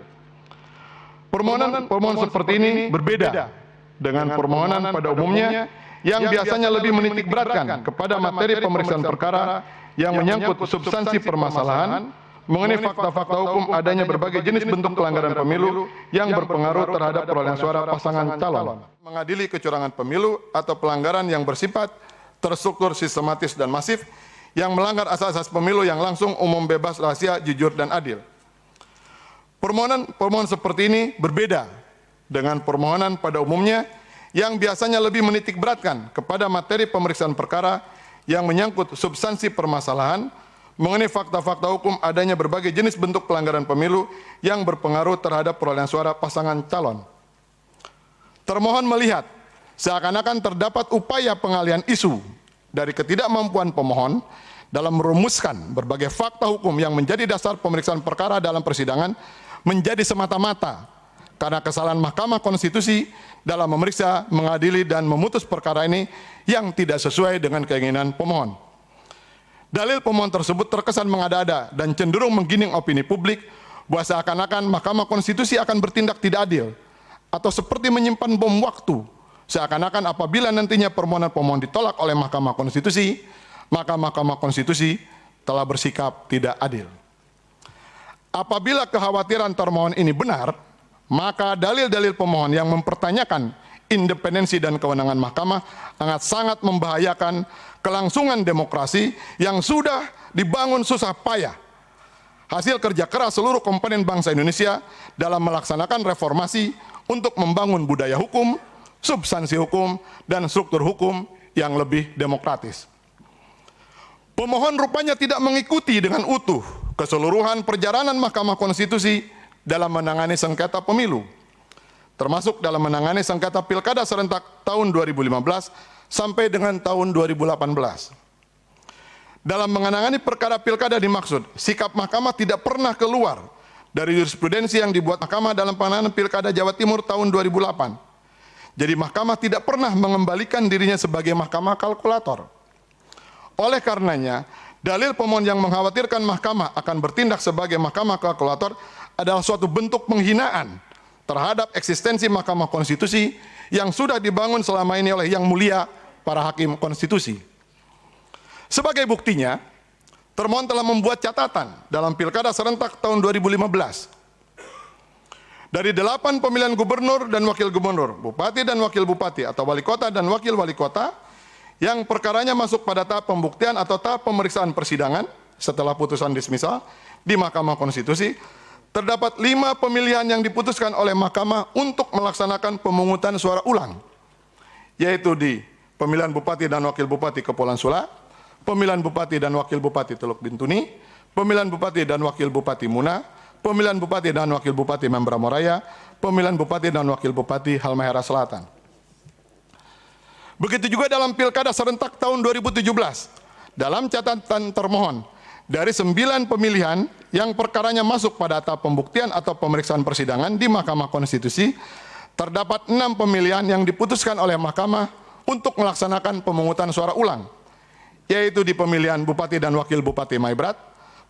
Speaker 3: Permohonan seperti ini berbeda dengan permohonan pada umumnya yang biasanya lebih menitik beratkan kepada materi pemeriksaan perkara yang menyangkut substansi permasalahan mengenai fakta-fakta hukum adanya berbagai jenis bentuk pelanggaran pemilu yang berpengaruh terhadap perolehan suara pasangan calon. Mengadili kecurangan pemilu atau pelanggaran yang bersifat terstruktur, sistematis, dan masif yang melanggar asas-asas pemilu yang langsung, umum, bebas, rahasia, jujur, dan adil. Permohonan seperti ini berbeda dengan permohonan pada umumnya yang biasanya lebih menitik beratkan kepada materi pemeriksaan perkara yang menyangkut substansi permasalahan mengenai fakta-fakta hukum adanya berbagai jenis bentuk pelanggaran pemilu yang berpengaruh terhadap perolehan suara pasangan calon. Termohon melihat seakan-akan terdapat upaya pengalihan isu dari ketidakmampuan pemohon dalam merumuskan berbagai fakta hukum yang menjadi dasar pemeriksaan perkara dalam persidangan menjadi semata-mata karena kesalahan Mahkamah Konstitusi dalam memeriksa, mengadili, dan memutus perkara ini yang tidak sesuai dengan keinginan pemohon. Dalil pemohon tersebut terkesan mengada-ada dan cenderung menggiring opini publik bahwa seakan-akan Mahkamah Konstitusi akan bertindak tidak adil atau seperti menyimpan bom waktu. Seakan-akan apabila nantinya permohonan pemohon ditolak oleh Mahkamah Konstitusi, maka Mahkamah Konstitusi telah bersikap tidak adil. Apabila kekhawatiran termohon ini benar, maka dalil-dalil pemohon yang mempertanyakan independensi dan kewenangan mahkamah sangat membahayakan kelangsungan demokrasi yang sudah dibangun susah payah. Hasil kerja keras seluruh komponen bangsa Indonesia dalam melaksanakan reformasi untuk membangun budaya hukum, substansi hukum, dan struktur hukum yang lebih demokratis. Pemohon rupanya tidak mengikuti dengan utuh keseluruhan perjalanan Mahkamah Konstitusi dalam menangani sengketa pemilu, termasuk dalam menangani sengketa pilkada serentak tahun 2015 sampai dengan tahun 2018. Dalam menangani perkara pilkada dimaksud, sikap Mahkamah tidak pernah keluar dari jurisprudensi yang dibuat Mahkamah dalam penanganan pilkada Jawa Timur tahun 2008. Jadi Mahkamah tidak pernah mengembalikan dirinya sebagai mahkamah kalkulator. Oleh karenanya, dalil pemohon yang mengkhawatirkan Mahkamah akan bertindak sebagai mahkamah kalkulator adalah suatu bentuk penghinaan terhadap eksistensi Mahkamah Konstitusi yang sudah dibangun selama ini oleh Yang Mulia para Hakim Konstitusi. Sebagai buktinya, termohon telah membuat catatan dalam pilkada serentak tahun 2015. Dari 8 pemilihan gubernur dan wakil gubernur, bupati dan wakil bupati, atau wali kota dan wakil wali kota, yang perkaranya masuk pada tahap pembuktian atau tahap pemeriksaan persidangan setelah putusan dismisal di Mahkamah Konstitusi, terdapat 5 pemilihan yang diputuskan oleh Mahkamah untuk melaksanakan pemungutan suara ulang, yaitu di pemilihan bupati dan wakil bupati Kepulauan Sula, pemilihan bupati dan wakil bupati Teluk Bintuni, pemilihan bupati dan wakil bupati Muna, pemilihan bupati dan wakil bupati Membramo Raya, pemilihan bupati dan wakil bupati Halmahera Selatan. Begitu juga dalam pilkada serentak tahun 2017, dalam catatan termohon, dari 9 pemilihan yang perkaranya masuk pada tahap pembuktian atau pemeriksaan persidangan di Mahkamah Konstitusi, terdapat 6 pemilihan yang diputuskan oleh Mahkamah untuk melaksanakan pemungutan suara ulang, yaitu di pemilihan Bupati dan Wakil Bupati Maibrat,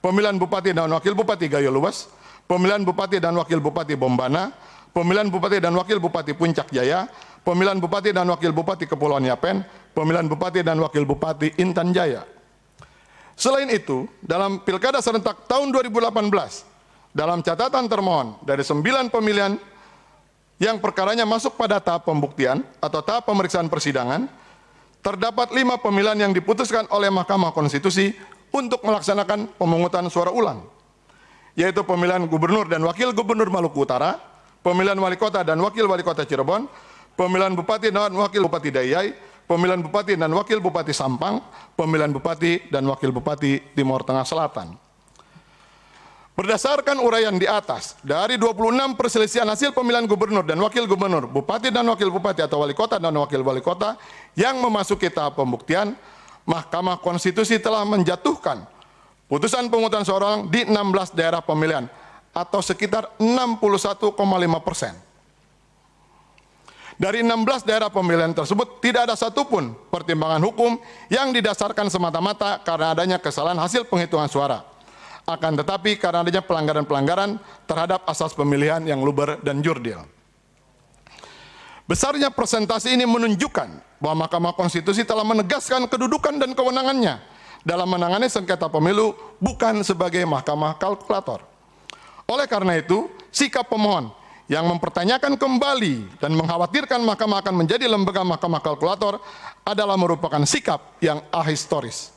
Speaker 3: pemilihan Bupati dan Wakil Bupati Gayo Luas, pemilihan Bupati dan Wakil Bupati Bombana, pemilihan Bupati dan Wakil Bupati Puncak Jaya, pemilihan Bupati dan Wakil Bupati Kepulauan Yapen, pemilihan Bupati dan Wakil Bupati Intan Jaya. Selain itu, dalam Pilkada serentak tahun 2018, dalam catatan termohon dari 9 pemilihan yang perkaranya masuk pada tahap pembuktian atau tahap pemeriksaan persidangan, terdapat 5 pemilihan yang diputuskan oleh Mahkamah Konstitusi untuk melaksanakan pemungutan suara ulang, yaitu pemilihan Gubernur dan Wakil Gubernur Maluku Utara, pemilihan Wali Kota dan Wakil Wali Kota Cirebon, pemilihan Bupati dan Wakil Bupati Dayai, pemilihan Bupati dan Wakil Bupati Sampang, pemilihan Bupati dan Wakil Bupati Timur Tengah Selatan. Berdasarkan uraian di atas, dari 26 perselisihan hasil pemilihan Gubernur dan Wakil Gubernur, Bupati dan Wakil Bupati atau Wali Kota dan Wakil Wali Kota yang memasuki tahap pembuktian, Mahkamah Konstitusi telah menjatuhkan putusan pemungutan suara ulang di 16 daerah pemilihan atau sekitar 61,5%. Dari 16 daerah pemilihan tersebut tidak ada satupun pertimbangan hukum yang didasarkan semata-mata karena adanya kesalahan hasil penghitungan suara. Akan tetapi karena adanya pelanggaran-pelanggaran terhadap asas pemilihan yang luber dan jurdil. Besarnya persentase ini menunjukkan bahwa Mahkamah Konstitusi telah menegaskan kedudukan dan kewenangannya dalam menangani sengketa pemilu bukan sebagai mahkamah kalkulator. Oleh karena itu, sikap pemohon yang mempertanyakan kembali dan mengkhawatirkan mahkamah akan menjadi lembaga mahkamah kalkulator adalah merupakan sikap yang ahistoris.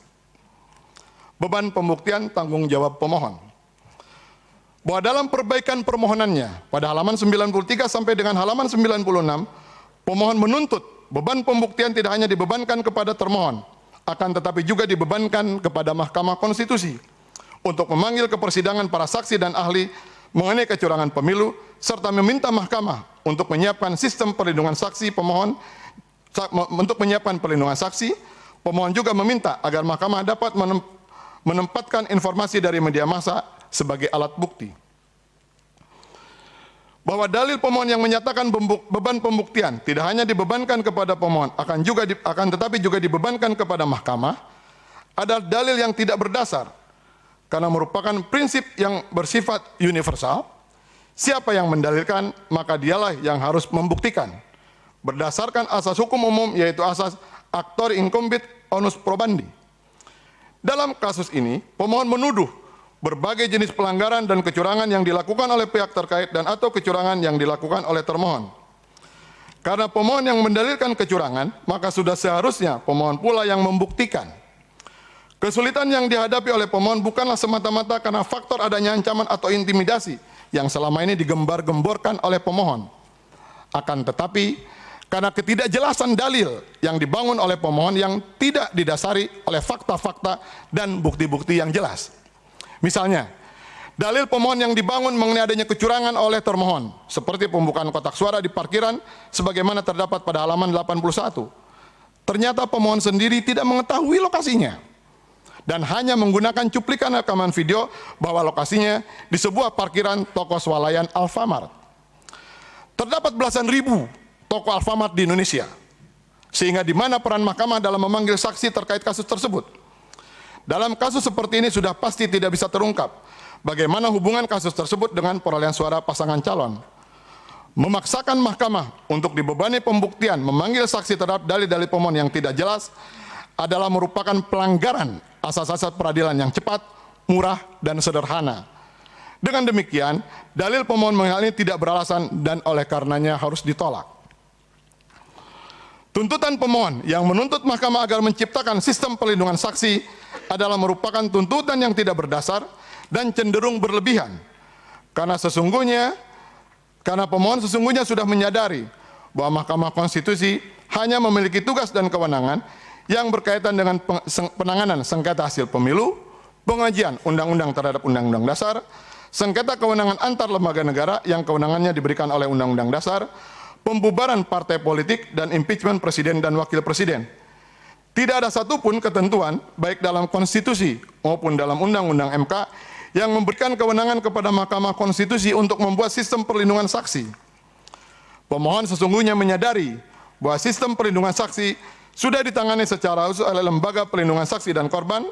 Speaker 3: Beban pembuktian tanggung jawab pemohon. Bahwa dalam perbaikan permohonannya pada halaman 93 sampai dengan halaman 96, pemohon menuntut beban pembuktian tidak hanya dibebankan kepada termohon, akan tetapi juga dibebankan kepada Mahkamah Konstitusi untuk memanggil ke persidangan para saksi dan ahli mengenai kecurangan pemilu, serta meminta mahkamah untuk menyiapkan sistem perlindungan saksi pemohon. Untuk menyiapkan perlindungan saksi, pemohon juga meminta agar mahkamah dapat menempatkan informasi dari media massa sebagai alat bukti. Bahwa dalil pemohon yang menyatakan beban pembuktian tidak hanya dibebankan kepada pemohon, akan tetapi juga dibebankan kepada mahkamah, adalah dalil yang tidak berdasar, karena merupakan prinsip yang bersifat universal. Siapa yang mendalilkan, maka dialah yang harus membuktikan. Berdasarkan asas hukum umum, yaitu asas actor incumbit onus probandi. Dalam kasus ini, pemohon menuduh berbagai jenis pelanggaran dan kecurangan yang dilakukan oleh pihak terkait dan atau kecurangan yang dilakukan oleh termohon. Karena pemohon yang mendalilkan kecurangan, maka sudah seharusnya pemohon pula yang membuktikan. Kesulitan yang dihadapi oleh pemohon bukanlah semata-mata karena faktor adanya ancaman atau intimidasi yang selama ini digembar-gemborkan oleh pemohon. Akan tetapi, karena ketidakjelasan dalil yang dibangun oleh pemohon yang tidak didasari oleh fakta-fakta dan bukti-bukti yang jelas. Misalnya, dalil pemohon yang dibangun mengenai adanya kecurangan oleh termohon, seperti pembukaan kotak suara di parkiran, sebagaimana terdapat pada halaman 81. Ternyata pemohon sendiri tidak mengetahui lokasinya, dan hanya menggunakan cuplikan rekaman video bahwa lokasinya di sebuah parkiran toko swalayan Alfamart. Terdapat belasan ribu toko Alfamart di Indonesia, sehingga di mana peran mahkamah dalam memanggil saksi terkait kasus tersebut. Dalam kasus seperti ini sudah pasti tidak bisa terungkap bagaimana hubungan kasus tersebut dengan perolehan suara pasangan calon. Memaksakan mahkamah untuk dibebani pembuktian memanggil saksi terhadap dalil-dalil pemohon yang tidak jelas adalah merupakan pelanggaran asas-asas peradilan yang cepat, murah, dan sederhana. Dengan demikian, dalil pemohon mengenai ini tidak beralasan dan oleh karenanya harus ditolak. Tuntutan pemohon yang menuntut mahkamah agar menciptakan sistem perlindungan saksi adalah merupakan tuntutan yang tidak berdasar dan cenderung berlebihan. Karena pemohon sesungguhnya sudah menyadari bahwa Mahkamah Konstitusi hanya memiliki tugas dan kewenangan yang berkaitan dengan penanganan sengketa hasil pemilu, pengajian undang-undang terhadap undang-undang dasar, sengketa kewenangan antar lembaga negara yang kewenangannya diberikan oleh undang-undang dasar, pembubaran partai politik, dan impeachment presiden dan wakil presiden. Tidak ada satupun ketentuan, baik dalam konstitusi maupun dalam undang-undang MK, yang memberikan kewenangan kepada Mahkamah Konstitusi untuk membuat sistem perlindungan saksi. Pemohon sesungguhnya menyadari bahwa sistem perlindungan saksi sudah ditangani secara khusus oleh Lembaga Perlindungan Saksi dan Korban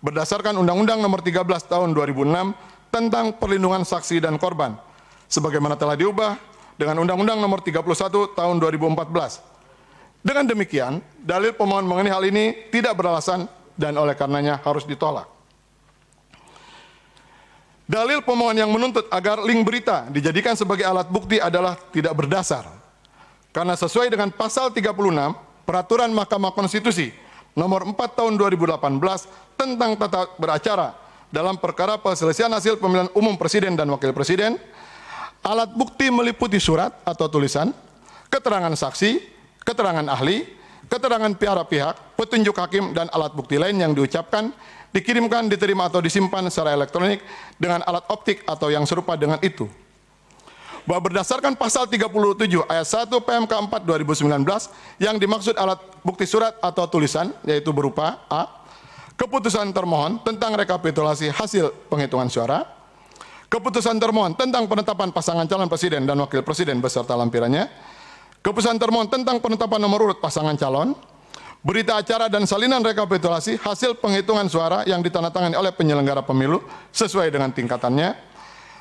Speaker 3: berdasarkan Undang-Undang Nomor 13 Tahun 2006 tentang Perlindungan Saksi dan Korban, sebagaimana telah diubah dengan Undang-Undang Nomor 31 Tahun 2014. Dengan demikian, dalil pemohon mengenai hal ini tidak beralasan dan oleh karenanya harus ditolak. Dalil pemohon yang menuntut agar link berita dijadikan sebagai alat bukti adalah tidak berdasar. Karena sesuai dengan pasal 36 Peraturan Mahkamah Konstitusi Nomor 4 Tahun 2018 tentang tata beracara dalam perkara perselisihan hasil pemilihan umum presiden dan wakil presiden, alat bukti meliputi surat atau tulisan, keterangan saksi, keterangan ahli, keterangan pihak, petunjuk hakim, dan alat bukti lain yang diucapkan, dikirimkan, diterima, atau disimpan secara elektronik dengan alat optik atau yang serupa dengan itu. Bahwa berdasarkan pasal 37 ayat 1 PMK 4 2019 yang dimaksud alat bukti surat atau tulisan, yaitu berupa A. Keputusan termohon tentang rekapitulasi hasil penghitungan suara, keputusan termohon tentang penetapan pasangan calon presiden dan wakil presiden beserta lampirannya, keputusan termohon tentang penetapan nomor urut pasangan calon, berita acara dan salinan rekapitulasi hasil penghitungan suara yang ditandatangani oleh penyelenggara pemilu sesuai dengan tingkatannya,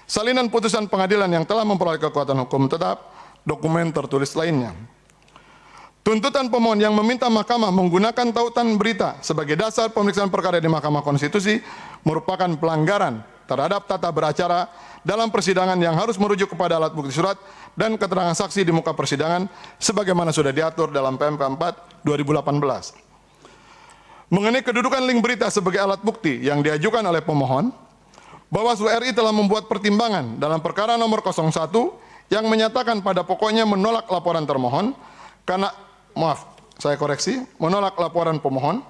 Speaker 3: salinan putusan pengadilan yang telah memperoleh kekuatan hukum tetap, dokumen tertulis lainnya. Tuntutan pemohon yang meminta mahkamah menggunakan tautan berita sebagai dasar pemeriksaan perkara di Mahkamah Konstitusi merupakan pelanggaran terhadap tata beracara dalam persidangan yang harus merujuk kepada alat bukti surat dan keterangan saksi di muka persidangan sebagaimana sudah diatur dalam PMK 4 2018. Mengenai kedudukan link berita sebagai alat bukti yang diajukan oleh pemohon, Bawaslu RI telah membuat pertimbangan dalam perkara nomor 01 yang menyatakan pada pokoknya menolak laporan termohon karena, menolak laporan pemohon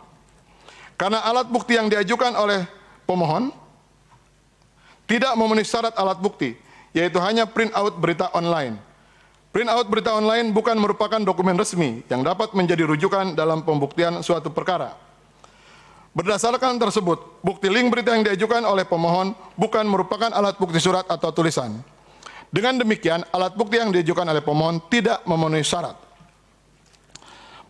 Speaker 3: karena alat bukti yang diajukan oleh pemohon tidak memenuhi syarat alat bukti, yaitu hanya print out berita online. Print out berita online bukan merupakan dokumen resmi yang dapat menjadi rujukan dalam pembuktian suatu perkara. Berdasarkan tersebut, bukti link berita yang diajukan oleh pemohon bukan merupakan alat bukti surat atau tulisan. Dengan demikian, alat bukti yang diajukan oleh pemohon tidak memenuhi syarat.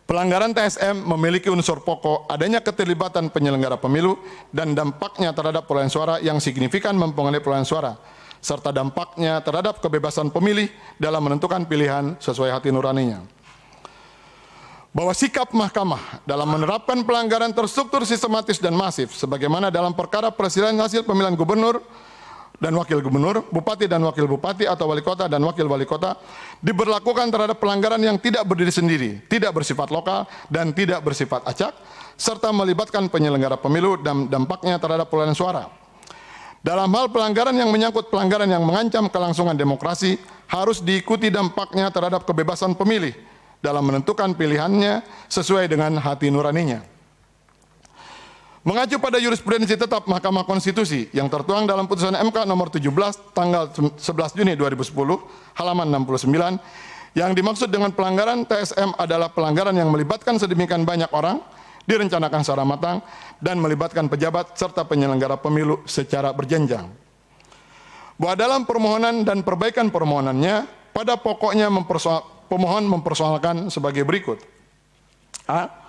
Speaker 3: Pelanggaran TSM memiliki unsur pokok adanya keterlibatan penyelenggara pemilu dan dampaknya terhadap perolehan suara yang signifikan mempengaruhi perolehan suara, serta dampaknya terhadap kebebasan pemilih dalam menentukan pilihan sesuai hati nuraninya. Bahwa sikap mahkamah dalam menerapkan pelanggaran terstruktur, sistematis, dan masif, sebagaimana dalam perkara perselisihan hasil pemilihan gubernur dan wakil gubernur, bupati dan wakil bupati, atau wali kota dan wakil wali kota, diberlakukan terhadap pelanggaran yang tidak berdiri sendiri, tidak bersifat lokal, dan tidak bersifat acak, serta melibatkan penyelenggara pemilu dan dampaknya terhadap perolehan suara. Dalam hal pelanggaran yang menyangkut pelanggaran yang mengancam kelangsungan demokrasi, harus diikuti dampaknya terhadap kebebasan pemilih dalam menentukan pilihannya sesuai dengan hati nuraninya. Mengacu pada jurisprudensi tetap Mahkamah Konstitusi yang tertuang dalam putusan MK nomor 17 tanggal 11 Juni 2010 halaman 69, yang dimaksud dengan pelanggaran TSM adalah pelanggaran yang melibatkan sedemikian banyak orang, direncanakan secara matang, dan melibatkan pejabat serta penyelenggara pemilu secara berjenjang. Bahwa dalam permohonan dan perbaikan permohonannya, pada pokoknya pemohon mempersoalkan sebagai berikut. A.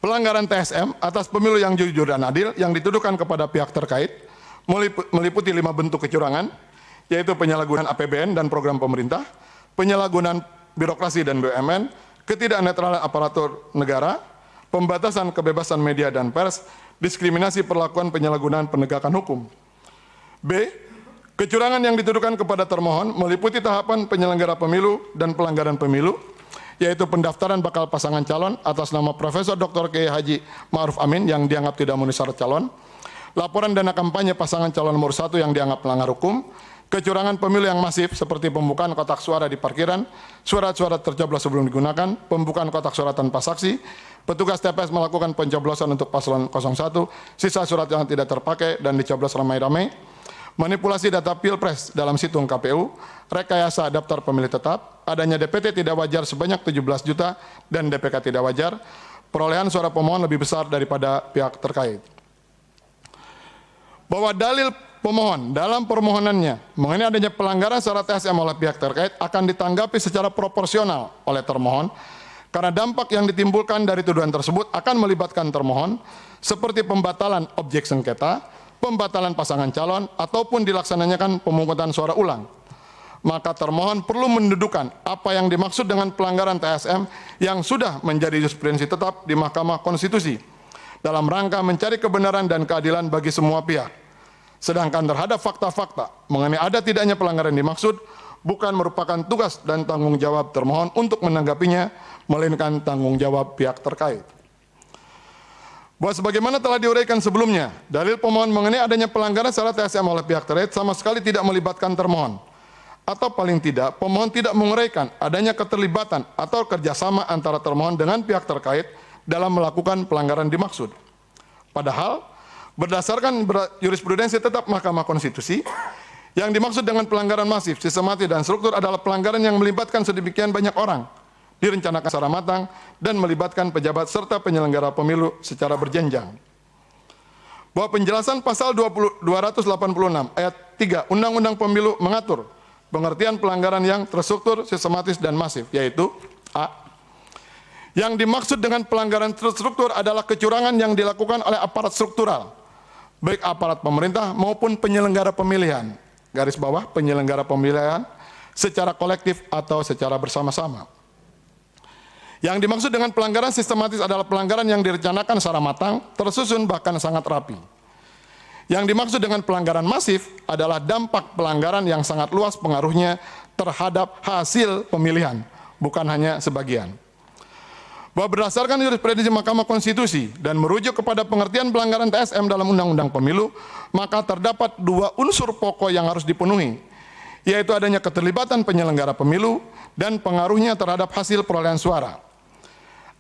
Speaker 3: Pelanggaran TSM atas pemilu yang jujur dan adil yang dituduhkan kepada pihak terkait meliputi 5 bentuk kecurangan, yaitu penyalahgunaan APBN dan program pemerintah, penyalahgunaan birokrasi dan BUMN, ketidaknetralan aparatur negara, pembatasan kebebasan media dan pers, diskriminasi perlakuan penyalahgunaan penegakan hukum. B. Kecurangan yang dituduhkan kepada termohon meliputi tahapan penyelenggara pemilu dan pelanggaran pemilu, yaitu pendaftaran bakal pasangan calon atas nama Profesor Dr. Kiai Haji Ma'ruf Amin yang dianggap tidak memenuhi syarat calon, laporan dana kampanye pasangan calon nomor 1 yang dianggap melanggar hukum, kecurangan pemilu yang masif seperti pembukaan kotak suara di parkiran, surat-surat tercoblos sebelum digunakan, pembukaan kotak suara tanpa saksi, petugas TPS melakukan pencoblosan untuk paslon 01, sisa surat yang tidak terpakai dan dicoblos ramai-ramai, manipulasi data Pilpres dalam situng KPU, rekayasa daftar pemilih tetap, adanya DPT tidak wajar sebanyak 17 juta dan DPK tidak wajar, perolehan suara pemohon lebih besar daripada pihak terkait. Bahwa dalil pemohon dalam permohonannya mengenai adanya pelanggaran syarat TSM oleh pihak terkait akan ditanggapi secara proporsional oleh termohon karena dampak yang ditimbulkan dari tuduhan tersebut akan melibatkan termohon seperti pembatalan objek sengketa, pembatalan pasangan calon, ataupun dilaksanakan pemungutan suara ulang. Maka termohon perlu mendudukan apa yang dimaksud dengan pelanggaran TSM yang sudah menjadi jurisprudensi tetap di Mahkamah Konstitusi dalam rangka mencari kebenaran dan keadilan bagi semua pihak. Sedangkan terhadap fakta-fakta mengenai ada tidaknya pelanggaran dimaksud bukan merupakan tugas dan tanggung jawab termohon untuk menanggapinya, melainkan tanggung jawab pihak terkait. Bahwa sebagaimana telah diuraikan sebelumnya, dalil pemohon mengenai adanya pelanggaran syarat TSM oleh pihak terkait sama sekali tidak melibatkan termohon. Atau paling tidak, pemohon tidak menguraikan adanya keterlibatan atau kerjasama antara termohon dengan pihak terkait dalam melakukan pelanggaran dimaksud. Padahal, berdasarkan jurisprudensi tetap Mahkamah Konstitusi, yang dimaksud dengan pelanggaran masif, sistematis, dan struktur adalah pelanggaran yang melibatkan sedemikian banyak orang, direncanakan secara matang, dan melibatkan pejabat serta penyelenggara pemilu secara berjenjang. Bahwa penjelasan pasal 286 ayat 3 Undang-Undang Pemilu mengatur pengertian pelanggaran yang terstruktur, sistematis, dan masif, yaitu A. Yang dimaksud dengan pelanggaran terstruktur adalah kecurangan yang dilakukan oleh aparat struktural, baik aparat pemerintah maupun penyelenggara pemilihan. Garis bawah, penyelenggara pemilihan secara kolektif atau secara bersama-sama. Yang dimaksud dengan pelanggaran sistematis adalah pelanggaran yang direncanakan secara matang, tersusun, bahkan sangat rapi. Yang dimaksud dengan pelanggaran masif adalah dampak pelanggaran yang sangat luas pengaruhnya terhadap hasil pemilihan, bukan hanya sebagian. Bahwa berdasarkan jurisprudensi Mahkamah Konstitusi dan merujuk kepada pengertian pelanggaran TSM dalam Undang-Undang Pemilu, maka terdapat dua unsur pokok yang harus dipenuhi, yaitu adanya keterlibatan penyelenggara pemilu dan pengaruhnya terhadap hasil perolehan suara.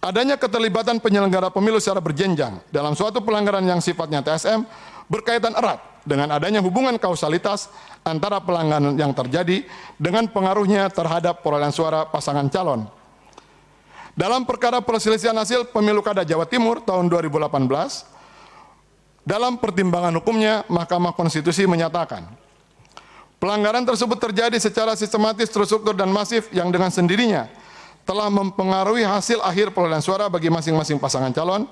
Speaker 3: Adanya keterlibatan penyelenggara pemilu secara berjenjang dalam suatu pelanggaran yang sifatnya TSM berkaitan erat dengan adanya hubungan kausalitas antara pelanggaran yang terjadi dengan pengaruhnya terhadap perolehan suara pasangan calon. Dalam perkara perselisihan hasil pemilu kada Jawa Timur tahun 2018, dalam pertimbangan hukumnya Mahkamah Konstitusi menyatakan, pelanggaran tersebut terjadi secara sistematis, terstruktur, dan masif yang dengan sendirinya telah mempengaruhi hasil akhir perolehan suara bagi masing-masing pasangan calon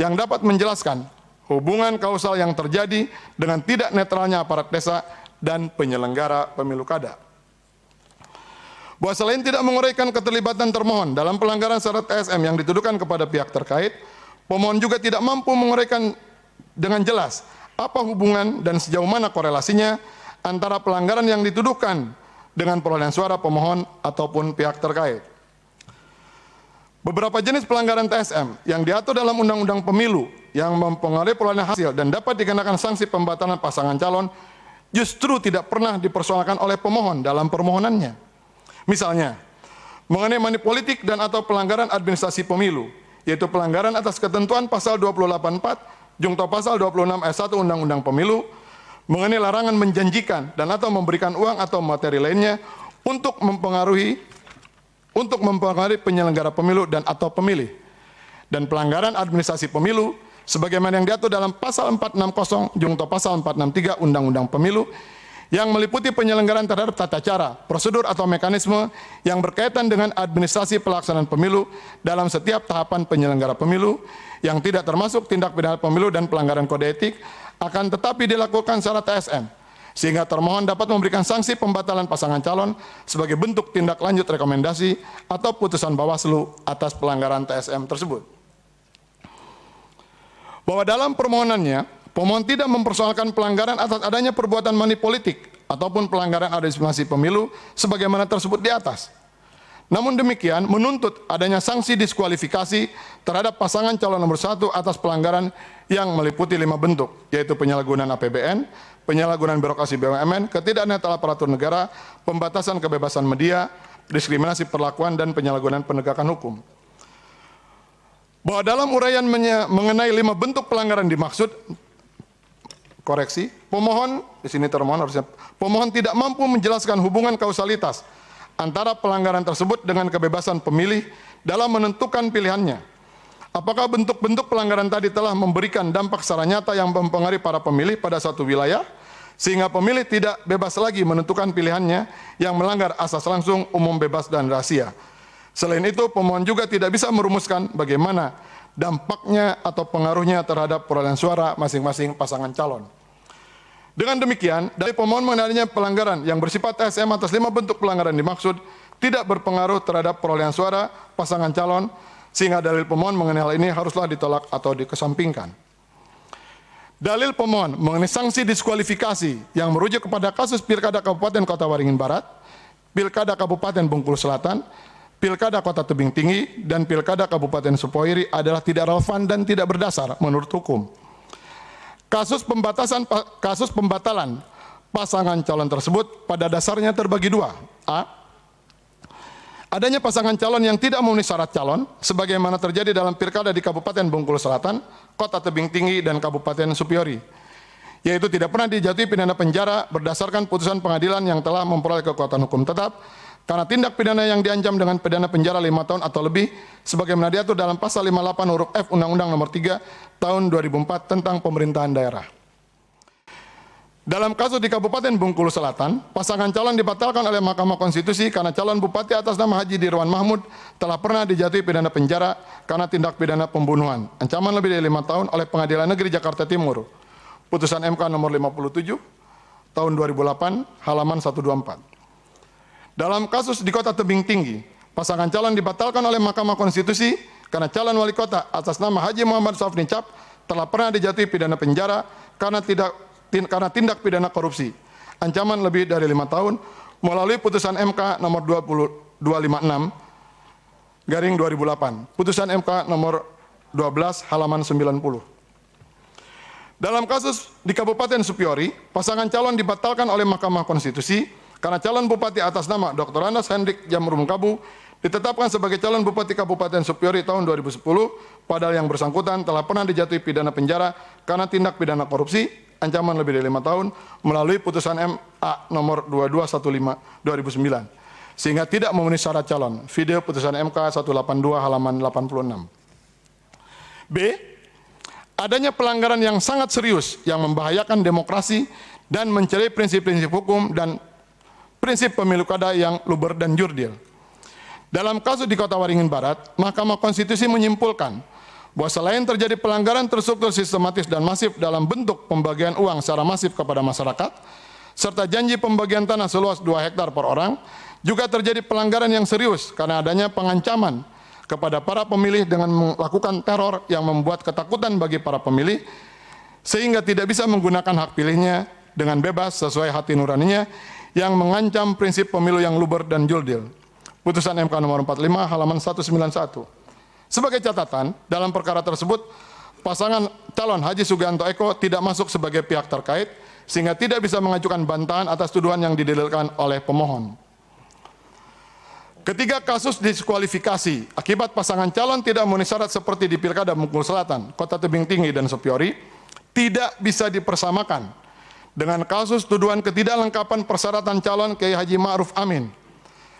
Speaker 3: yang dapat menjelaskan hubungan kausal yang terjadi dengan tidak netralnya aparat desa dan penyelenggara pemilu kada. Bahwa selain tidak menguraikan keterlibatan termohon dalam pelanggaran syarat TSM yang dituduhkan kepada pihak terkait, pemohon juga tidak mampu menguraikan dengan jelas apa hubungan dan sejauh mana korelasinya antara pelanggaran yang dituduhkan dengan perolehan suara pemohon ataupun pihak terkait. Beberapa jenis pelanggaran TSM yang diatur dalam Undang-Undang Pemilu yang mempengaruhi perolehan hasil dan dapat dikenakan sanksi pembatalan pasangan calon justru tidak pernah dipersoalkan oleh pemohon dalam permohonannya. Misalnya, mengenai money politik dan atau pelanggaran administrasi pemilu, yaitu pelanggaran atas ketentuan pasal 284, jungto pasal 26 ayat 1 Undang-Undang Pemilu, mengenai larangan menjanjikan dan atau memberikan uang atau materi lainnya untuk mempengaruhi penyelenggara pemilu dan atau pemilih, dan pelanggaran administrasi pemilu, sebagaimana yang diatur dalam pasal 460 jungto pasal 463 Undang-Undang Pemilu, yang meliputi penyelenggaraan terhadap tata cara, prosedur atau mekanisme yang berkaitan dengan administrasi pelaksanaan pemilu dalam setiap tahapan penyelenggara pemilu yang tidak termasuk tindak pidana pemilu dan pelanggaran kode etik akan tetapi dilakukan secara TSM, sehingga termohon dapat memberikan sanksi pembatalan pasangan calon sebagai bentuk tindak lanjut rekomendasi atau putusan Bawaslu atas pelanggaran TSM tersebut. Bahwa dalam permohonannya, pemohon tidak mempersoalkan pelanggaran atas adanya perbuatan money politik ataupun pelanggaran administrasi pemilu sebagaimana tersebut di atas. Namun demikian, menuntut adanya sanksi diskualifikasi terhadap pasangan calon nomor 1 atas pelanggaran yang meliputi 5 bentuk, yaitu penyalahgunaan APBN, penyalahgunaan birokrasi BUMN, ketidaknetralan aparatur negara, pembatasan kebebasan media, diskriminasi perlakuan, dan penyalahgunaan penegakan hukum. Bahwa dalam uraian mengenai 5 bentuk pelanggaran dimaksud, koreksi, pemohon, di sini termohon harusnya, pemohon tidak mampu menjelaskan hubungan kausalitas antara pelanggaran tersebut dengan kebebasan pemilih dalam menentukan pilihannya. Apakah bentuk-bentuk pelanggaran tadi telah memberikan dampak secara nyata yang mempengaruhi para pemilih pada suatu wilayah, sehingga pemilih tidak bebas lagi menentukan pilihannya yang melanggar asas langsung, umum, bebas, dan rahasia. Selain itu, pemohon juga tidak bisa merumuskan bagaimana dampaknya atau pengaruhnya terhadap perolehan suara masing-masing pasangan calon. Dengan demikian, dari pemohon mengenai pelanggaran yang bersifat TSM atas 5 bentuk pelanggaran dimaksud tidak berpengaruh terhadap perolehan suara pasangan calon, sehingga dalil pemohon mengenai hal ini haruslah ditolak atau dikesampingkan. Dalil pemohon mengenai sanksi diskualifikasi yang merujuk kepada kasus Pilkada Kabupaten Kota Waringin Barat, Pilkada Kabupaten Bengkulu Selatan, Pilkada Kota Tebing Tinggi, dan Pilkada Kabupaten Supoiri adalah tidak relevan dan tidak berdasar menurut hukum. Kasus pembatalan pasangan calon tersebut pada dasarnya terbagi dua. A. Adanya pasangan calon yang tidak memenuhi syarat calon, sebagaimana terjadi dalam Pilkada di Kabupaten Bengkulu Selatan, Kota Tebing Tinggi, dan Kabupaten Supiori, yaitu tidak pernah dijatuhi pidana penjara berdasarkan putusan pengadilan yang telah memperoleh kekuatan hukum tetap, karena tindak pidana yang diancam dengan pidana penjara 5 tahun atau lebih, sebagaimana diatur dalam pasal 58 huruf F Undang-Undang Nomor 3 Tahun 2004 tentang Pemerintahan Daerah. Dalam kasus di Kabupaten Bengkulu Selatan, pasangan calon dibatalkan oleh Mahkamah Konstitusi karena calon bupati atas nama Haji Dirwan Mahmud telah pernah dijatuhi pidana penjara karena tindak pidana pembunuhan, ancaman lebih dari 5 tahun oleh Pengadilan Negeri Jakarta Timur. Putusan MK nomor 57 tahun 2008 halaman 124. Dalam kasus di Kota Tebing Tinggi, pasangan calon dibatalkan oleh Mahkamah Konstitusi karena calon wali kota atas nama Haji Muhammad Safni Cap telah pernah dijatuhi pidana penjara karena tindak pidana korupsi, ancaman lebih dari 5 tahun melalui putusan MK nomor 256/2008, putusan MK nomor 12 halaman 90. Dalam kasus di Kabupaten Supiori, pasangan calon dibatalkan oleh Mahkamah Konstitusi karena calon bupati atas nama Dr. Anas Hendrik Jamrumkabu ditetapkan sebagai calon bupati Kabupaten Supiori tahun 2010, padahal yang bersangkutan telah pernah dijatuhi pidana penjara karena tindak pidana korupsi, ancaman lebih dari 5 tahun melalui putusan MA nomor 2215/2009, sehingga tidak memenuhi syarat calon. Video putusan MK 182 halaman 86. B. Adanya pelanggaran yang sangat serius yang membahayakan demokrasi dan mencederai prinsip-prinsip hukum dan prinsip pemilu kada yang luber dan jurdil. Dalam kasus di Kota Waringin Barat, Mahkamah Konstitusi menyimpulkan bahwa selain terjadi pelanggaran terstruktur sistematis dan masif dalam bentuk pembagian uang secara masif kepada masyarakat, serta janji pembagian tanah seluas 2 hektar per orang, juga terjadi pelanggaran yang serius karena adanya pengancaman kepada para pemilih dengan melakukan teror yang membuat ketakutan bagi para pemilih, sehingga tidak bisa menggunakan hak pilihnya dengan bebas sesuai hati nuraninya, yang mengancam prinsip pemilu yang luber dan jurdil. Putusan MK nomor 45 halaman 191. Sebagai catatan, dalam perkara tersebut, pasangan calon Haji Sugianto Eko tidak masuk sebagai pihak terkait, sehingga tidak bisa mengajukan bantahan atas tuduhan yang didalilkan oleh pemohon. Ketiga kasus diskualifikasi akibat pasangan calon tidak memenuhi syarat seperti di Pilkada Bengkulu Selatan, Kota Tebing Tinggi, dan Supiori, tidak bisa dipersamakan dengan kasus tuduhan ketidaklengkapan persyaratan calon Kiai Haji Ma'ruf Amin.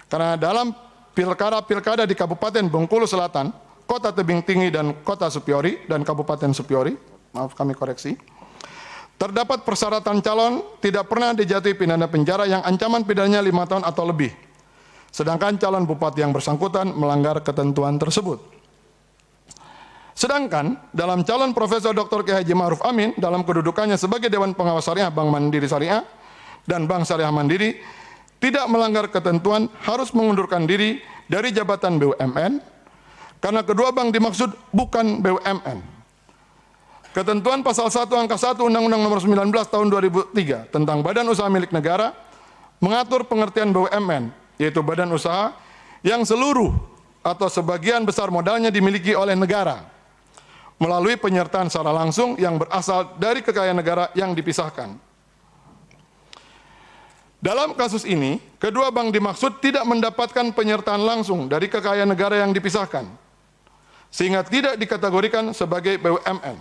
Speaker 3: Karena dalam pilkada di Kabupaten Bengkulu Selatan, Kota Tebing Tinggi, dan Kota Supiori, dan Kabupaten Supiori, maaf kami koreksi, terdapat persyaratan calon tidak pernah dijatuhi pidana penjara yang ancaman pidananya 5 tahun atau lebih, sedangkan calon bupati yang bersangkutan melanggar ketentuan tersebut. Sedangkan dalam calon Profesor Dr. Kiai Haji Ma'ruf Amin dalam kedudukannya sebagai Dewan Pengawas Syariah Bank Mandiri Syariah dan Bank Syariah Mandiri tidak melanggar ketentuan harus mengundurkan diri dari jabatan BUMN karena kedua bank dimaksud bukan BUMN. Ketentuan pasal 1 angka 1 Undang-Undang Nomor 19 Tahun 2003 tentang Badan Usaha Milik Negara mengatur pengertian BUMN, yaitu badan usaha yang seluruh atau sebagian besar modalnya dimiliki oleh negara melalui penyertaan secara langsung yang berasal dari kekayaan negara yang dipisahkan. Dalam kasus ini, kedua bank dimaksud tidak mendapatkan penyertaan langsung dari kekayaan negara yang dipisahkan, sehingga tidak dikategorikan sebagai BUMN.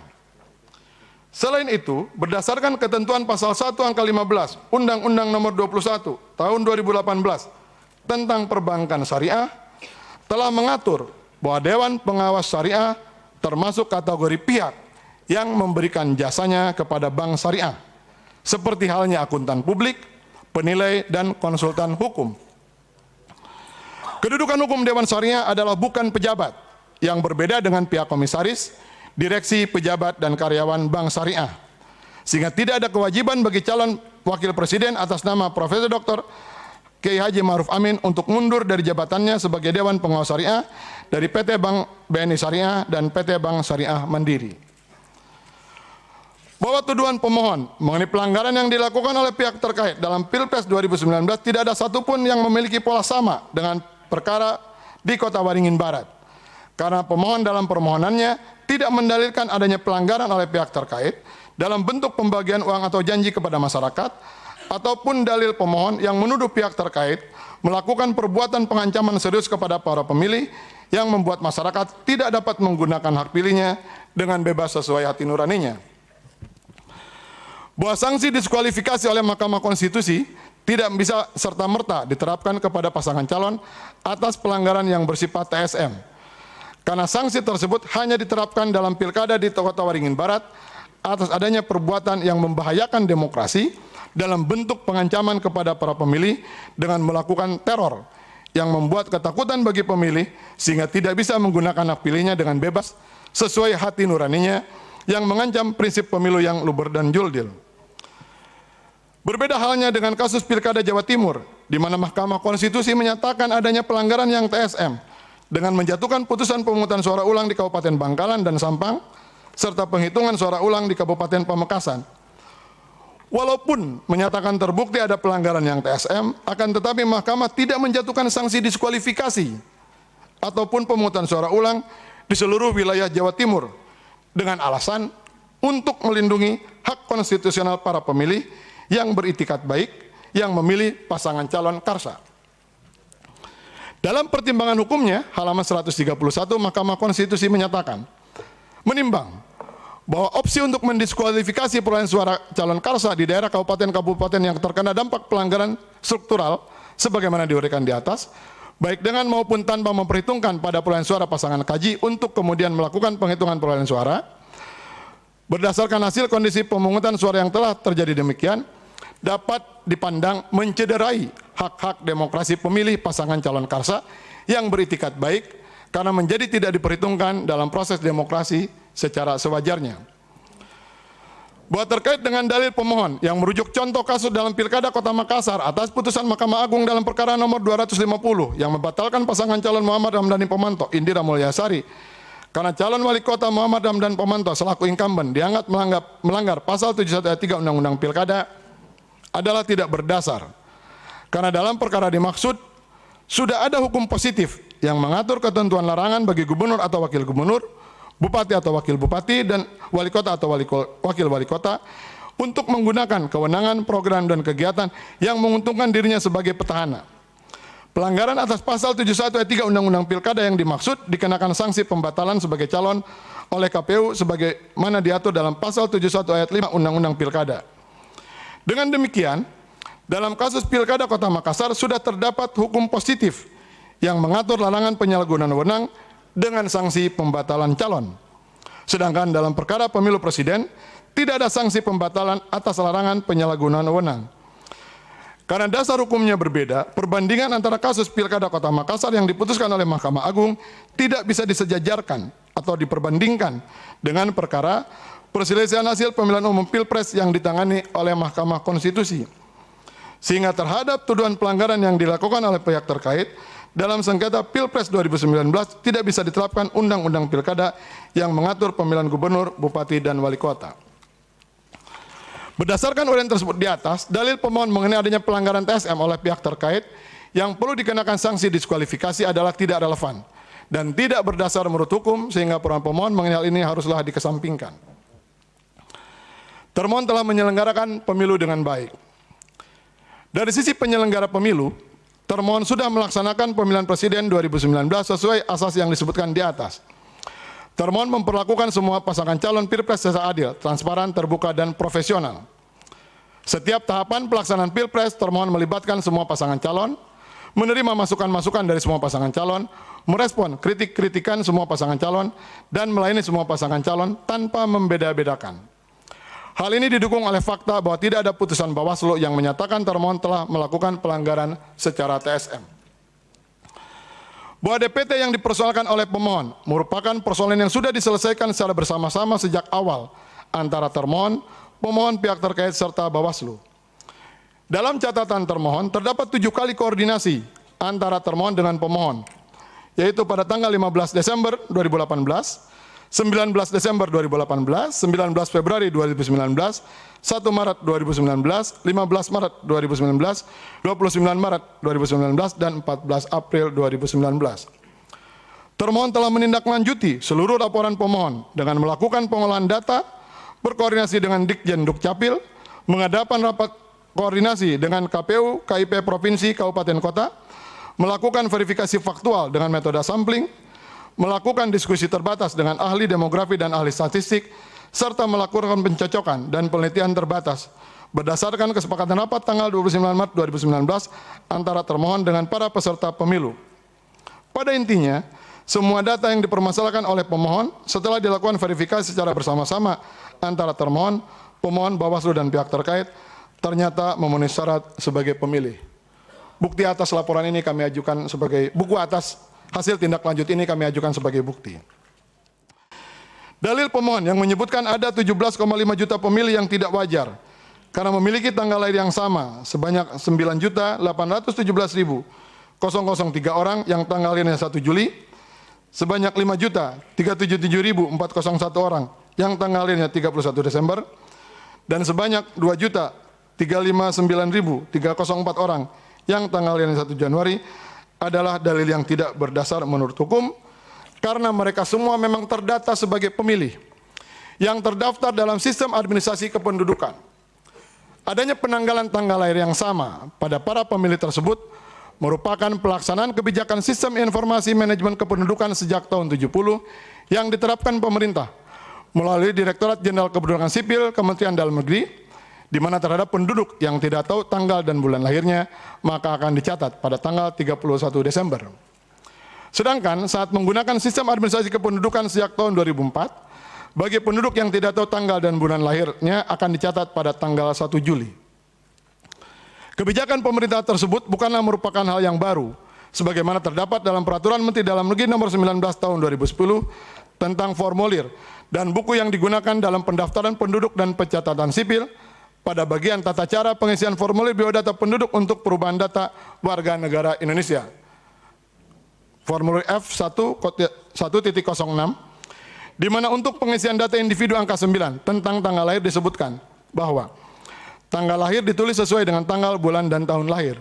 Speaker 3: Selain itu, berdasarkan ketentuan pasal 1 angka 15 Undang-Undang Nomor 21 Tahun 2018 tentang Perbankan Syariah telah mengatur bahwa Dewan Pengawas Syariah termasuk kategori pihak yang memberikan jasanya kepada bank syariah, seperti halnya akuntan publik, penilai, dan konsultan hukum. Kedudukan hukum Dewan Syariah adalah bukan pejabat, yang berbeda dengan pihak komisaris, direksi, pejabat, dan karyawan Bank Syariah. Sehingga tidak ada kewajiban bagi calon wakil presiden atas nama Profesor Dr. Kiai Haji Ma'ruf Amin untuk mundur dari jabatannya sebagai Dewan Pengawas Syariah dari PT Bank BNI Syariah dan PT Bank Syariah Mandiri. Bahwa tuduhan pemohon mengenai pelanggaran yang dilakukan oleh pihak terkait dalam Pilpres 2019 tidak ada satupun yang memiliki pola sama dengan perkara di Kota Waringin Barat. Karena pemohon dalam permohonannya tidak mendalilkan adanya pelanggaran oleh pihak terkait dalam bentuk pembagian uang atau janji kepada masyarakat, ataupun dalil pemohon yang menuduh pihak terkait melakukan perbuatan pengancaman serius kepada para pemilih yang membuat masyarakat tidak dapat menggunakan hak pilihnya dengan bebas sesuai hati nuraninya. Bahwa sanksi diskualifikasi oleh Mahkamah Konstitusi tidak bisa serta-merta diterapkan kepada pasangan calon atas pelanggaran yang bersifat TSM. Karena sanksi tersebut hanya diterapkan dalam pilkada di Kota Waringin Barat atas adanya perbuatan yang membahayakan demokrasi dalam bentuk pengancaman kepada para pemilih dengan melakukan teror yang membuat ketakutan bagi pemilih sehingga tidak bisa menggunakan hak pilihnya dengan bebas sesuai hati nuraninya yang mengancam prinsip pemilu yang luber dan juldil. Berbeda halnya dengan kasus Pilkada Jawa Timur, di mana Mahkamah Konstitusi menyatakan adanya pelanggaran yang TSM dengan menjatuhkan putusan pemungutan suara ulang di Kabupaten Bangkalan dan Sampang, serta penghitungan suara ulang di Kabupaten Pamekasan. Walaupun menyatakan terbukti ada pelanggaran yang TSM, akan tetapi Mahkamah tidak menjatuhkan sanksi diskualifikasi ataupun pemungutan suara ulang di seluruh wilayah Jawa Timur dengan alasan untuk melindungi hak konstitusional para pemilih yang beritikat baik yang memilih pasangan calon Karsa. Dalam pertimbangan hukumnya, halaman 131 Mahkamah Konstitusi menyatakan, menimbang bahwa opsi untuk mendiskualifikasi perolehan suara calon Karsa di daerah kabupaten-kabupaten yang terkena dampak pelanggaran struktural sebagaimana diuraikan di atas, baik dengan maupun tanpa memperhitungkan pada perolehan suara pasangan KJ untuk kemudian melakukan penghitungan perolehan suara, berdasarkan hasil kondisi pemungutan suara yang telah terjadi demikian, dapat dipandang mencederai hak-hak demokrasi pemilih pasangan calon Karsa yang beritikat baik karena menjadi tidak diperhitungkan dalam proses demokrasi secara sewajarnya. Bahwa terkait dengan dalil pemohon yang merujuk contoh kasus dalam Pilkada Kota Makassar atas putusan Mahkamah Agung dalam perkara nomor 250 yang membatalkan pasangan calon Muhammad Ramdhani Pomanto, Indira Mulyasari, karena calon wali kota Muhammad Ramdhani Pomanto selaku incumbent dianggap melanggar pasal 71 ayat 3 Undang-Undang Pilkada adalah tidak berdasar. Karena dalam perkara dimaksud sudah ada hukum positif yang mengatur ketentuan larangan bagi gubernur atau wakil gubernur, bupati atau wakil bupati, dan wali kota atau wakil wali kota untuk menggunakan kewenangan, program, dan kegiatan yang menguntungkan dirinya sebagai petahana. Pelanggaran atas pasal 71 ayat 3 Undang-Undang Pilkada yang dimaksud dikenakan sanksi pembatalan sebagai calon oleh KPU sebagaimana diatur dalam pasal 71 ayat 5 Undang-Undang Pilkada. Dengan demikian, dalam kasus Pilkada Kota Makassar sudah terdapat hukum positif yang mengatur larangan penyalahgunaan wewenang dengan sanksi pembatalan calon. Sedangkan dalam perkara pemilu presiden, tidak ada sanksi pembatalan atas larangan penyalahgunaan wewenang. Karena dasar hukumnya berbeda, perbandingan antara kasus Pilkada Kota Makassar yang diputuskan oleh Mahkamah Agung tidak bisa disejajarkan atau diperbandingkan dengan perkara perselisihan hasil pemilihan umum Pilpres yang ditangani oleh Mahkamah Konstitusi. Sehingga terhadap tuduhan pelanggaran yang dilakukan oleh pihak terkait dalam sengketa Pilpres 2019 tidak bisa diterapkan Undang-Undang Pilkada yang mengatur pemilihan gubernur, bupati, dan wali kota. Berdasarkan uraian tersebut di atas, dalil pemohon mengenai adanya pelanggaran TSM oleh pihak terkait yang perlu dikenakan sanksi diskualifikasi adalah tidak relevan dan tidak berdasar menurut hukum sehingga pemohon mengenai hal ini haruslah dikesampingkan. Termohon telah menyelenggarakan pemilu dengan baik. Dari sisi penyelenggara pemilu, termohon sudah melaksanakan pemilihan presiden 2019 sesuai asas yang disebutkan di atas. Termohon memperlakukan semua pasangan calon Pilpres secara adil, transparan, terbuka, dan profesional. Setiap tahapan pelaksanaan Pilpres, termohon melibatkan semua pasangan calon, menerima masukan-masukan dari semua pasangan calon, merespon kritik-kritikan semua pasangan calon, dan melayani semua pasangan calon tanpa membeda-bedakan. Hal ini didukung oleh fakta bahwa tidak ada putusan Bawaslu yang menyatakan termohon telah melakukan pelanggaran secara TSM. Bahwa DPT yang dipersoalkan oleh pemohon merupakan persoalan yang sudah diselesaikan secara bersama-sama sejak awal antara termohon, pemohon, pihak terkait, serta Bawaslu. Dalam catatan termohon, terdapat 7 kali koordinasi antara termohon dengan pemohon, yaitu pada tanggal 15 Desember 2018, 19 Desember 2018, 19 Februari 2019, 1 Maret 2019, 15 Maret 2019, 29 Maret 2019, dan 14 April 2019. Termohon telah menindaklanjuti seluruh laporan pemohon dengan melakukan pengolahan data, berkoordinasi dengan Ditjen Dukcapil, mengadakan rapat koordinasi dengan KPU, KIP Provinsi, Kabupaten Kota, melakukan verifikasi faktual dengan metode sampling, melakukan diskusi terbatas dengan ahli demografi dan ahli statistik, serta melakukan pencocokan dan penelitian terbatas berdasarkan kesepakatan rapat tanggal 29 Maret 2019 antara termohon dengan para peserta pemilu. Pada intinya, semua data yang dipermasalahkan oleh pemohon setelah dilakukan verifikasi secara bersama-sama antara termohon, pemohon, Bawaslu, dan pihak terkait ternyata memenuhi syarat sebagai pemilih. Bukti atas laporan ini kami ajukan sebagai buku atas hasil tindak lanjut ini kami ajukan sebagai bukti. Dalil pemohon yang menyebutkan ada 17,5 juta pemilih yang tidak wajar karena memiliki tanggal lahir yang sama sebanyak 9.817.003 orang yang tanggal lahirnya 1 Juli, sebanyak 5.377.401 orang yang tanggal lahirnya 31 Desember, dan sebanyak 2.359.304 orang yang tanggal lahirnya 1 Januari adalah dalil yang tidak berdasar menurut hukum karena mereka semua memang terdata sebagai pemilih yang terdaftar dalam sistem administrasi kependudukan. Adanya penanggalan tanggal lahir yang sama pada para pemilih tersebut merupakan pelaksanaan kebijakan sistem informasi manajemen kependudukan sejak tahun 70 yang diterapkan pemerintah melalui Direktorat Jenderal Kependudukan Sipil Kementerian Dalam Negeri, di mana terhadap penduduk yang tidak tahu tanggal dan bulan lahirnya, maka akan dicatat pada tanggal 31 Desember. Sedangkan saat menggunakan sistem administrasi kependudukan sejak tahun 2004, bagi penduduk yang tidak tahu tanggal dan bulan lahirnya akan dicatat pada tanggal 1 Juli. Kebijakan pemerintah tersebut bukanlah merupakan hal yang baru, sebagaimana terdapat dalam Peraturan Menteri Dalam Negeri Nomor 19 Tahun 2010 tentang formulir dan buku yang digunakan dalam pendaftaran penduduk dan pencatatan sipil, pada bagian tata cara pengisian formulir biodata penduduk untuk perubahan data warga negara Indonesia. Formulir F1.1.06, di mana untuk pengisian data individu angka 9 tentang tanggal lahir disebutkan bahwa tanggal lahir ditulis sesuai dengan tanggal, bulan, dan tahun lahir.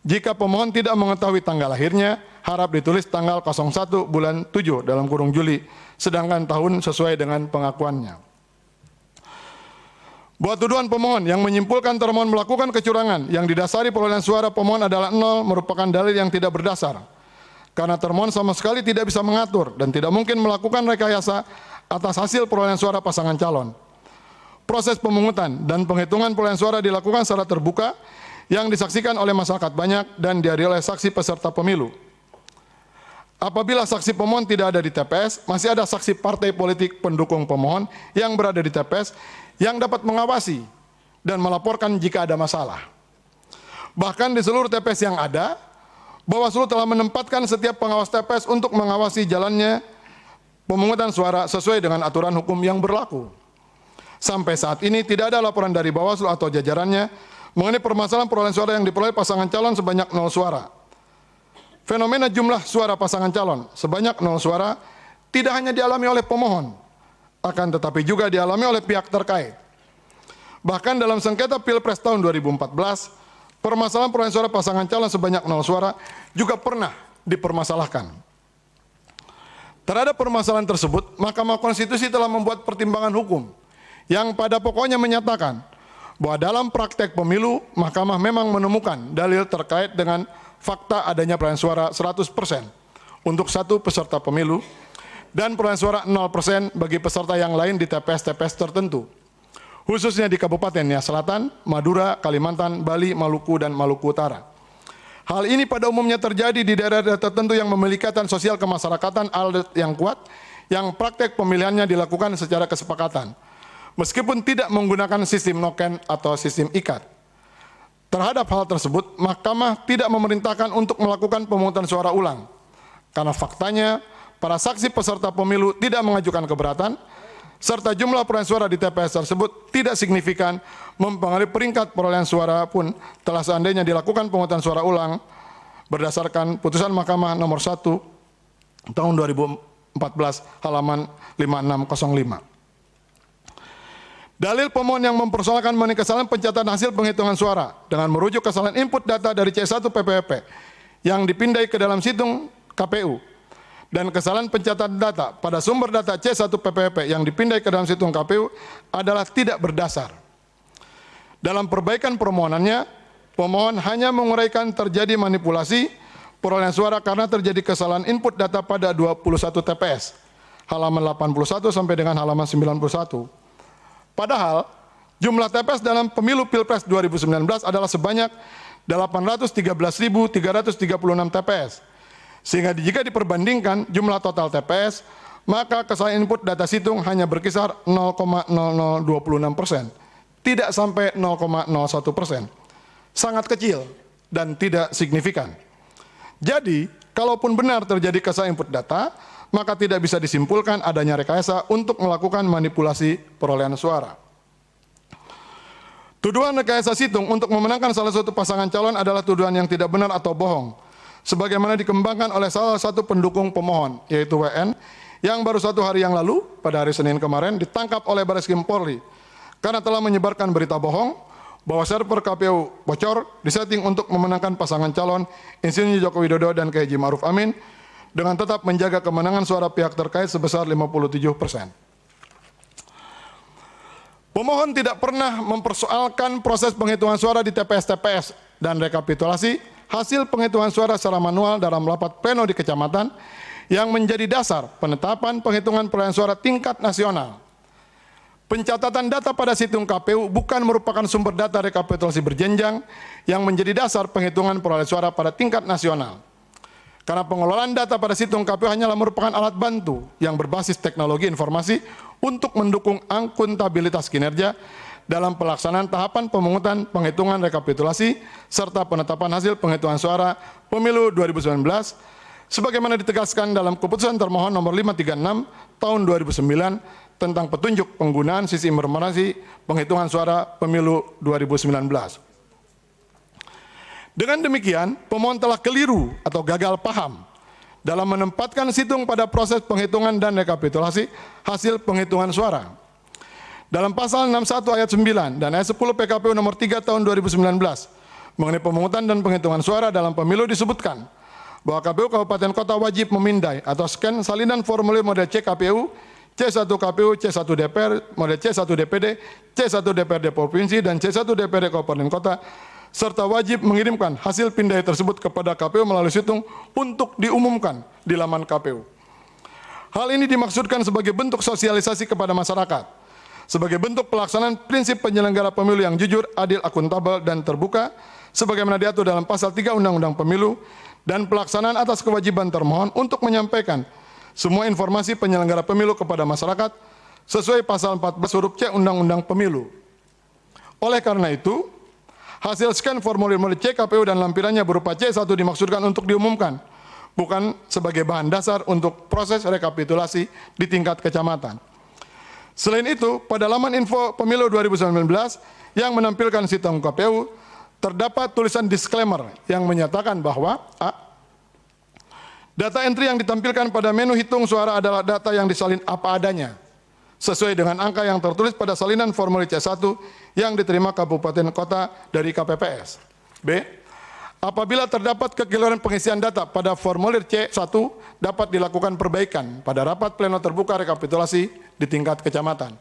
Speaker 3: Jika pemohon tidak mengetahui tanggal lahirnya, harap ditulis tanggal 01 bulan 7 dalam kurung Juli, sedangkan tahun sesuai dengan pengakuannya. Bahwa tuduhan pemohon yang menyimpulkan termohon melakukan kecurangan yang didasari perolehan suara pemohon adalah 0 merupakan dalil yang tidak berdasar. Karena termohon sama sekali tidak bisa mengatur dan tidak mungkin melakukan rekayasa atas hasil perolehan suara pasangan calon. Proses pemungutan dan penghitungan perolehan suara dilakukan secara terbuka yang disaksikan oleh masyarakat banyak dan dihadiri oleh saksi peserta pemilu. Apabila saksi pemohon tidak ada di TPS, masih ada saksi partai politik pendukung pemohon yang berada di TPS yang dapat mengawasi dan melaporkan jika ada masalah. Bahkan di seluruh TPS yang ada, Bawaslu telah menempatkan setiap pengawas TPS untuk mengawasi jalannya pemungutan suara sesuai dengan aturan hukum yang berlaku. Sampai saat ini tidak ada laporan dari Bawaslu atau jajarannya mengenai permasalahan perolehan suara yang diperoleh pasangan calon sebanyak 0 suara. Fenomena jumlah suara pasangan calon sebanyak 0 suara tidak hanya dialami oleh pemohon, akan tetapi juga dialami oleh pihak terkait. Bahkan dalam sengketa Pilpres tahun 2014, permasalahan perolehan suara pasangan calon sebanyak 0 suara juga pernah dipermasalahkan. Terhadap permasalahan tersebut, Mahkamah Konstitusi telah membuat pertimbangan hukum yang pada pokoknya menyatakan bahwa dalam praktek pemilu, Mahkamah memang menemukan dalil terkait dengan fakta adanya perolehan suara 100% untuk satu peserta pemilu dan perolehan suara 0% bagi peserta yang lain di TPS-TPS tertentu, khususnya di Kabupaten Nia Selatan, Madura, Kalimantan, Bali, Maluku, dan Maluku Utara. Hal ini pada umumnya terjadi di daerah-daerah tertentu yang memiliki ikatan sosial kemasyarakatan adat yang kuat, yang praktek pemilihannya dilakukan secara kesepakatan. meskipun tidak menggunakan sistem noken atau sistem ikat. Terhadap hal tersebut, Mahkamah tidak memerintahkan untuk melakukan pemungutan suara ulang, karena faktanya para saksi peserta pemilu tidak mengajukan keberatan, serta jumlah perolehan suara di TPS tersebut tidak signifikan mempengaruhi peringkat perolehan suara pun telah seandainya dilakukan pemungutan suara ulang berdasarkan putusan Mahkamah nomor 1 tahun 2014 halaman 5605. Dalil pemohon yang mempersoalkan mengenai kesalahan pencatatan hasil penghitungan suara dengan merujuk kesalahan input data dari C1 PPWP yang dipindai ke dalam situng KPU dan kesalahan pencatatan data pada sumber data C1 PPWP yang dipindai ke dalam situng KPU adalah tidak berdasar. Dalam perbaikan permohonannya, pemohon hanya menguraikan terjadi manipulasi perolehan suara karena terjadi kesalahan input data pada 21 TPS, halaman 81 sampai dengan halaman 91. Padahal, jumlah TPS dalam pemilu Pilpres 2019 adalah sebanyak 813.336 TPS. Sehingga jika diperbandingkan jumlah total TPS, maka kesalahan input data situng hanya berkisar 0,0026%, tidak sampai 0,01%. Sangat kecil dan tidak signifikan. Jadi, kalaupun benar terjadi kesalahan input data, maka tidak bisa disimpulkan adanya rekayasa untuk melakukan manipulasi perolehan suara. Tuduhan rekayasa situng untuk memenangkan salah satu pasangan calon adalah tuduhan yang tidak benar atau bohong, sebagaimana dikembangkan oleh salah satu pendukung pemohon, yaitu WN, yang baru 1 hari yang lalu, pada hari Senin kemarin, ditangkap oleh Barreskrim Polri, karena telah menyebarkan berita bohong, bahwa server KPU bocor, disetting untuk memenangkan pasangan calon Insinyur Joko Widodo dan Kiai Haji Ma'ruf Amin, dengan tetap menjaga kemenangan suara pihak terkait sebesar 57%. Pemohon tidak pernah mempersoalkan proses penghitungan suara di TPS-TPS dan rekapitulasi hasil penghitungan suara secara manual dalam rapat pleno di kecamatan yang menjadi dasar penetapan penghitungan perolehan suara tingkat nasional. Pencatatan data pada situng KPU bukan merupakan sumber data rekapitulasi berjenjang yang menjadi dasar penghitungan perolehan suara pada tingkat nasional. Karena pengelolaan data pada situng KPU hanyalah merupakan alat bantu yang berbasis teknologi informasi untuk mendukung akuntabilitas kinerja dalam pelaksanaan tahapan pemungutan penghitungan rekapitulasi serta penetapan hasil penghitungan suara pemilu 2019 sebagaimana ditegaskan dalam keputusan termohon nomor 536 tahun 2009 tentang petunjuk penggunaan sistem informasi penghitungan suara pemilu 2019. Dengan demikian, pemohon telah keliru atau gagal paham dalam menempatkan situng pada proses penghitungan dan rekapitulasi hasil penghitungan suara. Dalam pasal 61 ayat 9 dan ayat 10 PKPU nomor 3 tahun 2019 mengenai pemungutan dan penghitungan suara dalam pemilu disebutkan bahwa KPU Kabupaten Kota wajib memindai atau scan salinan formulir model C KPU, C1 KPU, C1 DPR, model C1 DPD, C1 DPRD Provinsi, dan C1 DPRD Kabupaten Kota, serta wajib mengirimkan hasil pindai tersebut kepada KPU melalui situng untuk diumumkan di laman KPU. Hal ini dimaksudkan sebagai bentuk sosialisasi kepada masyarakat, sebagai bentuk pelaksanaan prinsip penyelenggara pemilu yang jujur, adil, akuntabel, dan terbuka, sebagaimana diatur dalam pasal 3 Undang-Undang Pemilu, dan pelaksanaan atas kewajiban termohon untuk menyampaikan semua informasi penyelenggara pemilu kepada masyarakat sesuai pasal 14 huruf C Undang-Undang Pemilu. Oleh karena itu, hasil scan formulir model C KPU dan lampirannya berupa C1 dimaksudkan untuk diumumkan, bukan sebagai bahan dasar untuk proses rekapitulasi di tingkat kecamatan. Selain itu, pada laman info pemilu 2019 yang menampilkan situng KPU, terdapat tulisan disclaimer yang menyatakan bahwa A. Data entry yang ditampilkan pada menu hitung suara adalah data yang disalin apa adanya, sesuai dengan angka yang tertulis pada salinan formulir C1 yang diterima kabupaten kota dari KPPS. B. Apabila terdapat kekeliruan pengisian data pada formulir C1, dapat dilakukan perbaikan pada rapat pleno terbuka rekapitulasi di tingkat kecamatan.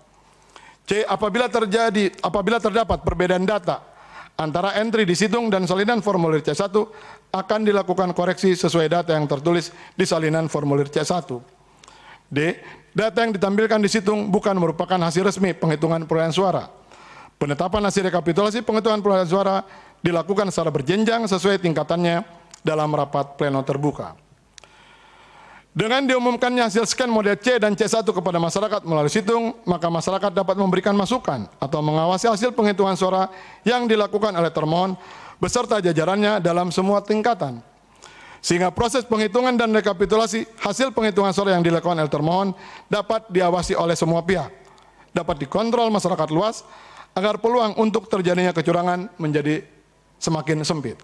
Speaker 3: C. Apabila terdapat perbedaan data antara entry di situng dan salinan formulir C1, akan dilakukan koreksi sesuai data yang tertulis di salinan formulir C1. D. Data yang ditampilkan di situng bukan merupakan hasil resmi penghitungan perolehan suara. Penetapan hasil rekapitulasi penghitungan perolehan suara dilakukan secara berjenjang sesuai tingkatannya dalam rapat pleno terbuka. Dengan diumumkannya hasil scan model C dan C1 kepada masyarakat melalui situng, maka masyarakat dapat memberikan masukan atau mengawasi hasil penghitungan suara yang dilakukan oleh termohon beserta jajarannya dalam semua tingkatan. Sehingga proses penghitungan dan rekapitulasi hasil penghitungan suara yang dilakukan oleh termohon dapat diawasi oleh semua pihak, dapat dikontrol masyarakat luas, agar peluang untuk terjadinya kecurangan menjadi semakin sempit.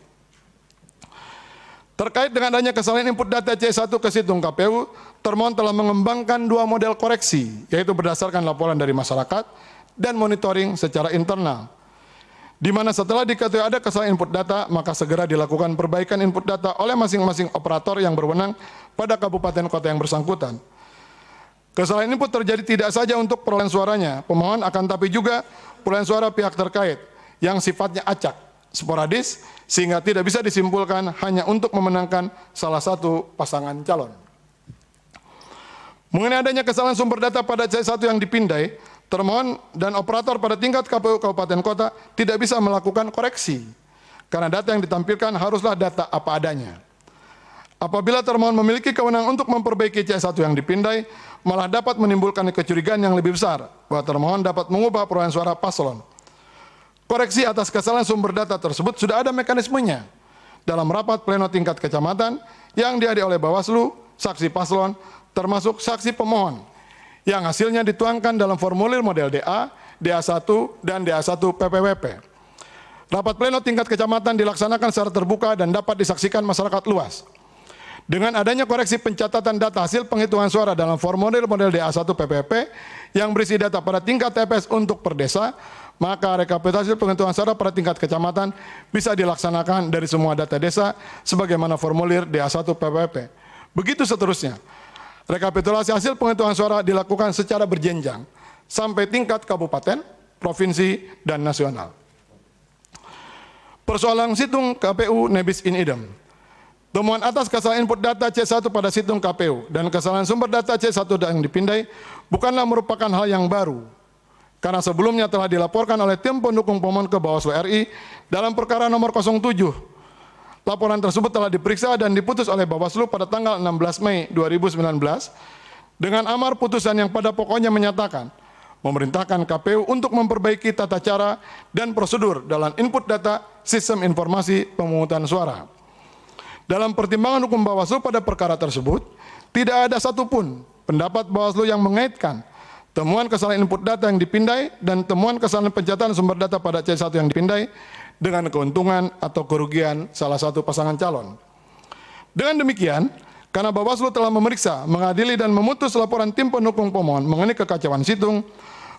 Speaker 3: Terkait dengan adanya kesalahan input data C1 ke situng KPU, termohon telah mengembangkan 2 model koreksi, yaitu berdasarkan laporan dari masyarakat dan monitoring secara internal. Di mana setelah diketahui ada kesalahan input data, maka segera dilakukan perbaikan input data oleh masing-masing operator yang berwenang pada kabupaten kota yang bersangkutan. Kesalahan input terjadi tidak saja untuk perolehan suaranya pemohon, akan tapi juga perolehan suara pihak terkait yang sifatnya acak, sporadis, sehingga tidak bisa disimpulkan hanya untuk memenangkan salah satu pasangan calon. Mengenai adanya kesalahan sumber data pada C1 yang dipindai, termohon dan operator pada tingkat KPU Kabupaten Kota tidak bisa melakukan koreksi, karena data yang ditampilkan haruslah data apa adanya. Apabila termohon memiliki kewenangan untuk memperbaiki C1 yang dipindai, malah dapat menimbulkan kecurigaan yang lebih besar bahwa termohon dapat mengubah perolehan suara paslon. Koreksi atas kesalahan sumber data tersebut sudah ada mekanismenya dalam rapat pleno tingkat kecamatan yang dihadiri oleh Bawaslu, saksi paslon, termasuk saksi pemohon, yang hasilnya dituangkan dalam formulir model DA, DA1, dan DA1 PPWP. Rapat pleno tingkat kecamatan dilaksanakan secara terbuka dan dapat disaksikan masyarakat luas. Dengan adanya koreksi pencatatan data hasil penghitungan suara dalam formulir model DA1 PPWP yang berisi data pada tingkat TPS untuk per desa, maka rekapitulasi penghitungan suara pada tingkat kecamatan bisa dilaksanakan dari semua data desa sebagaimana formulir DA1 PPWP. Begitu seterusnya. Rekapitulasi hasil penghitungan suara dilakukan secara berjenjang sampai tingkat kabupaten, provinsi, dan nasional. Persoalan situng KPU nebis in idem. Temuan atas kesalahan input data C1 pada situng KPU dan kesalahan sumber data C1 yang dipindai bukanlah merupakan hal yang baru, karena sebelumnya telah dilaporkan oleh tim pendukung pemohon ke Bawaslu RI dalam perkara nomor 07. Laporan tersebut telah diperiksa dan diputus oleh Bawaslu pada tanggal 16 Mei 2019 dengan amar putusan yang pada pokoknya menyatakan memerintahkan KPU untuk memperbaiki tata cara dan prosedur dalam input data sistem informasi pemungutan suara. Dalam pertimbangan hukum Bawaslu pada perkara tersebut, tidak ada satupun pendapat Bawaslu yang mengaitkan temuan kesalahan input data yang dipindai dan temuan kesalahan pencatatan sumber data pada C1 yang dipindai dengan keuntungan atau kerugian salah satu pasangan calon. Dengan demikian, karena Bawaslu telah memeriksa, mengadili dan memutus laporan tim pendukung pemohon mengenai kekacauan situng,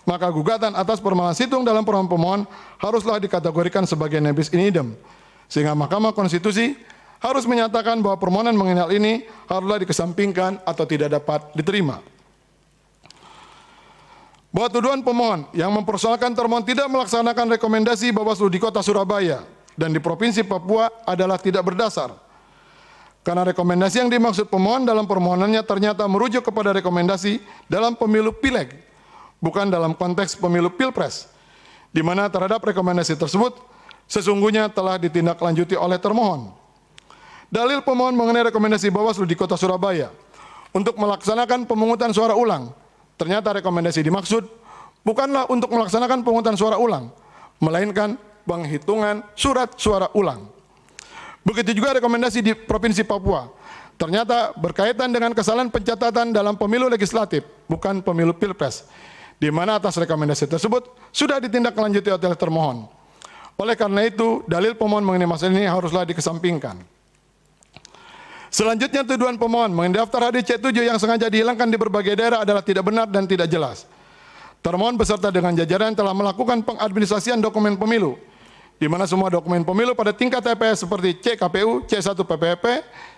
Speaker 3: maka gugatan atas permasalahan situng dalam permohonan pemohon haruslah dikategorikan sebagai nebis in idem, sehingga Mahkamah Konstitusi harus menyatakan bahwa permohonan mengenai hal ini haruslah dikesampingkan atau tidak dapat diterima. Bahwa tuduhan pemohon yang mempersoalkan termohon tidak melaksanakan rekomendasi Bawaslu di Kota Surabaya dan di Provinsi Papua adalah tidak berdasar. Karena rekomendasi yang dimaksud pemohon dalam permohonannya ternyata merujuk kepada rekomendasi dalam pemilu Pileg, bukan dalam konteks pemilu Pilpres, di mana terhadap rekomendasi tersebut sesungguhnya telah ditindaklanjuti oleh termohon. Dalil pemohon mengenai rekomendasi Bawaslu di Kota Surabaya untuk melaksanakan pemungutan suara ulang, ternyata rekomendasi dimaksud bukanlah untuk melaksanakan pemungutan suara ulang, melainkan penghitungan surat suara ulang. Begitu juga rekomendasi di Provinsi Papua, ternyata berkaitan dengan kesalahan pencatatan dalam pemilu legislatif, bukan pemilu Pilpres, di mana atas rekomendasi tersebut sudah ditindaklanjuti oleh termohon. Oleh karena itu, dalil pemohon mengenai masalah ini haruslah dikesampingkan. Selanjutnya, tuduhan pemohon mengenai daftar hadir C7 yang sengaja dihilangkan di berbagai daerah adalah tidak benar dan tidak jelas. Termohon beserta dengan jajaran telah melakukan pengadministrasian dokumen pemilu, di mana semua dokumen pemilu pada tingkat TPS seperti C KPU, C1 PPWP,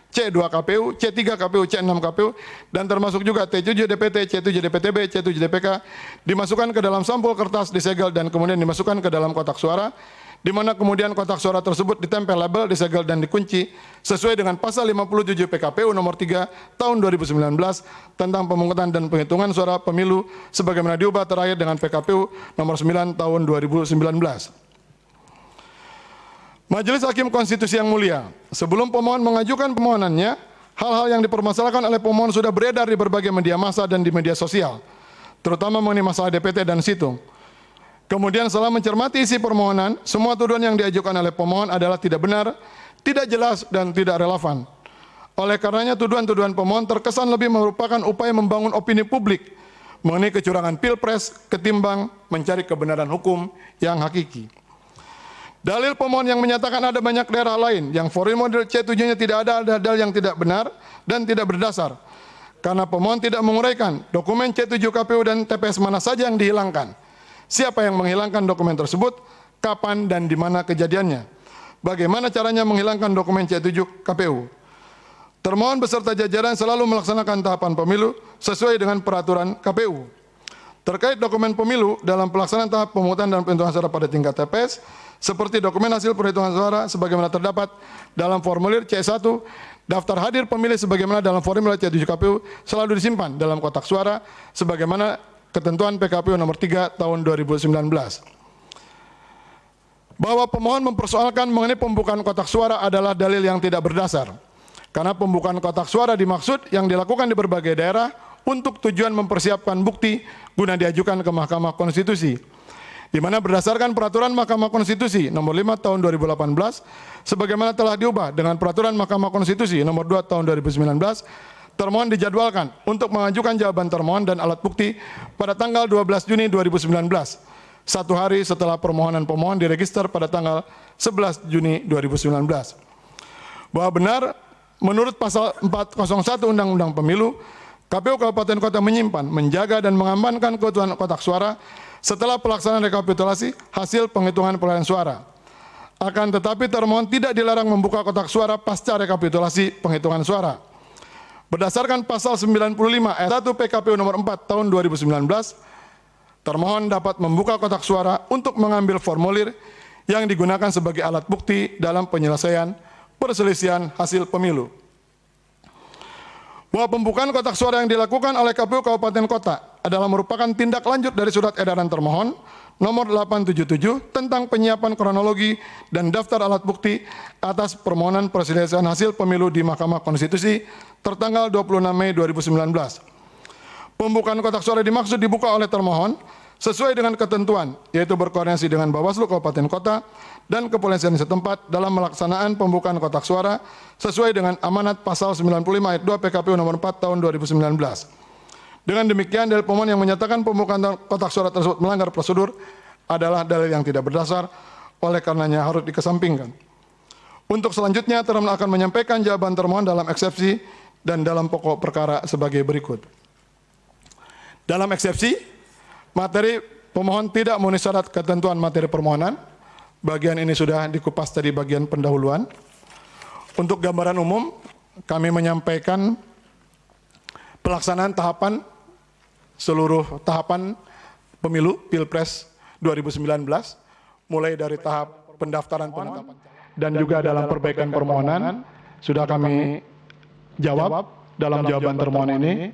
Speaker 3: C2 KPU, C3 KPU, C6 KPU, dan termasuk juga T7 DPT, C7 DPTB, C7 DPK, dimasukkan ke dalam sampul kertas, disegel, dan kemudian dimasukkan ke dalam kotak suara, di mana kemudian kotak suara tersebut ditempel label, disegel, dan dikunci sesuai dengan pasal 57 PKPU nomor 3 tahun 2019 tentang pemungutan dan penghitungan suara pemilu sebagaimana diubah terakhir dengan PKPU nomor 9 tahun 2019. Majelis Hakim Konstitusi yang mulia, sebelum pemohon mengajukan permohonannya, Hal-hal yang dipermasalahkan oleh pemohon sudah beredar di berbagai media massa dan di media sosial, terutama mengenai masalah DPT dan situng. Kemudian setelah mencermati isi permohonan, semua tuduhan yang diajukan oleh pemohon adalah tidak benar, tidak jelas, dan tidak relevan. Oleh karenanya tuduhan-tuduhan pemohon terkesan lebih merupakan upaya membangun opini publik mengenai kecurangan pilpres ketimbang mencari kebenaran hukum yang hakiki. Dalil pemohon yang menyatakan ada banyak daerah lain yang formulir C7-nya tidak ada dalil yang tidak benar dan tidak berdasar. Karena pemohon tidak menguraikan dokumen C7 KPU dan TPS mana saja yang dihilangkan, siapa yang menghilangkan dokumen tersebut, kapan dan di mana kejadiannya, bagaimana caranya menghilangkan dokumen C7 KPU. Termohon beserta jajaran selalu melaksanakan tahapan pemilu sesuai dengan peraturan KPU. Terkait dokumen pemilu dalam pelaksanaan tahap pemungutan dan penghitungan suara pada tingkat TPS, seperti dokumen hasil perhitungan suara sebagaimana terdapat dalam formulir C1, daftar hadir pemilih sebagaimana dalam formulir C7 KPU selalu disimpan dalam kotak suara sebagaimana ketentuan PKPU nomor 3 tahun 2019. Bahwa pemohon mempersoalkan mengenai pembukaan kotak suara adalah dalil yang tidak berdasar. Karena pembukaan kotak suara dimaksud yang dilakukan di berbagai daerah untuk tujuan mempersiapkan bukti guna diajukan ke Mahkamah Konstitusi, di mana berdasarkan peraturan Mahkamah Konstitusi nomor 5 tahun 2018 sebagaimana telah diubah dengan peraturan Mahkamah Konstitusi nomor 2 tahun 2019, termohon dijadwalkan untuk mengajukan jawaban termohon dan alat bukti pada tanggal 12 Juni 2019, satu hari setelah permohonan pemohon diregister pada tanggal 11 Juni 2019. Bahwa benar menurut pasal 401 Undang-Undang Pemilu, KPU Kabupaten Kota menyimpan, menjaga dan mengamankan keutuhan kotak suara setelah pelaksanaan rekapitulasi hasil penghitungan perolehan suara. Akan tetapi termohon tidak dilarang membuka kotak suara pasca rekapitulasi penghitungan suara. Berdasarkan pasal 95 ayat 1 PKPU nomor 4 tahun 2019, termohon dapat membuka kotak suara untuk mengambil formulir yang digunakan sebagai alat bukti dalam penyelesaian perselisihan hasil pemilu. Bahwa pembukaan kotak suara yang dilakukan oleh KPU Kabupaten Kota adalah merupakan tindak lanjut dari surat edaran termohon nomor 877 tentang penyiapan kronologi dan daftar alat bukti atas permohonan perselisihan hasil pemilu di Mahkamah Konstitusi tertanggal 26 Mei 2019. Pembukaan kotak suara dimaksud dibuka oleh termohon sesuai dengan ketentuan, yaitu berkoordinasi dengan Bawaslu Kabupaten Kota dan kepolisian setempat dalam melaksanaan pembukaan kotak suara sesuai dengan amanat pasal 95 ayat 2 PKPU nomor 4 tahun 2019. Dengan demikian, dalil pemohon yang menyatakan pembukaan kotak suara tersebut melanggar prosedur adalah dalil yang tidak berdasar, oleh karenanya harus dikesampingkan. Untuk selanjutnya, termohon akan menyampaikan jawaban termohon dalam eksepsi dan dalam pokok perkara sebagai berikut. Dalam eksepsi, materi pemohon tidak memenuhi syarat ketentuan materi permohonan. Bagian ini sudah dikupas tadi bagian pendahuluan. Untuk gambaran umum, kami menyampaikan pelaksanaan tahapan seluruh tahapan pemilu Pilpres 2019, mulai dari tahap pendaftaran penetapan dan juga dalam perbaikan permohonan sudah kami jawab dalam jawaban termohon ini,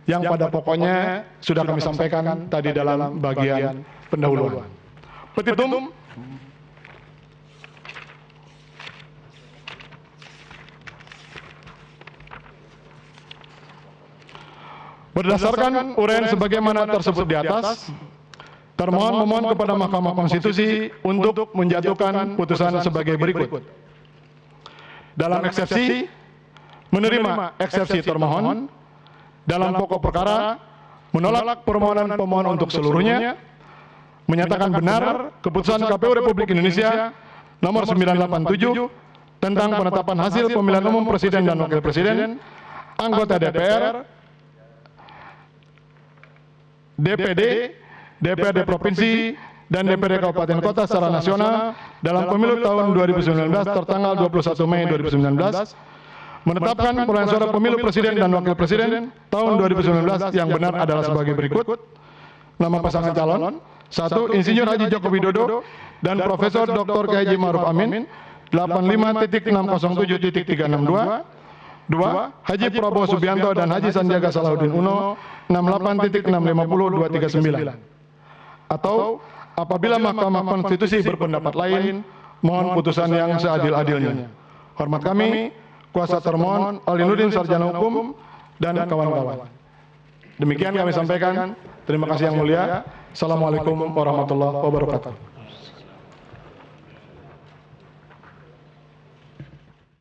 Speaker 3: yang pada pokoknya sudah kami sampaikan tadi dalam bagian pendahuluan. Petitum berdasarkan uraian sebagaimana tersebut di atas, termohon memohon kepada Mahkamah Konstitusi untuk menjatuhkan putusan sebagai berikut. Dalam eksepsi, menerima eksepsi termohon. Dalam pokok perkara, menolak permohonan pemohon untuk seluruhnya, menyatakan benar keputusan KPU Republik Indonesia nomor 987 tentang penetapan hasil pemilihan umum presiden dan wakil presiden, anggota DPR, DPD, DPRD Provinsi, dan DPRD Kabupaten Kota secara nasional dalam pemilu tahun 2019 tertanggal 21 Mei 2019, menetapkan perolehan suara pemilu presiden dan wakil presiden tahun 2019 yang benar adalah sebagai berikut. Nama pasangan calon: 1. Insinyur Haji Joko Widodo dan Profesor Dr. K. Haji Ma'ruf Amin 85.607.362. 2. Haji Prabowo Subianto dan Haji Sandiaga Salahuddin Uno 68.650.239. Atau apabila Mahkamah Konstitusi berpendapat lain, mohon putusan yang seadil-adilnya. Hormat kami, kuasa termohon Alinuddin Sarjana Hukum, dan kawan-kawan. Demikian kami sampaikan. Terima kasih yang mulia. Assalamualaikum warahmatullahi wabarakatuh.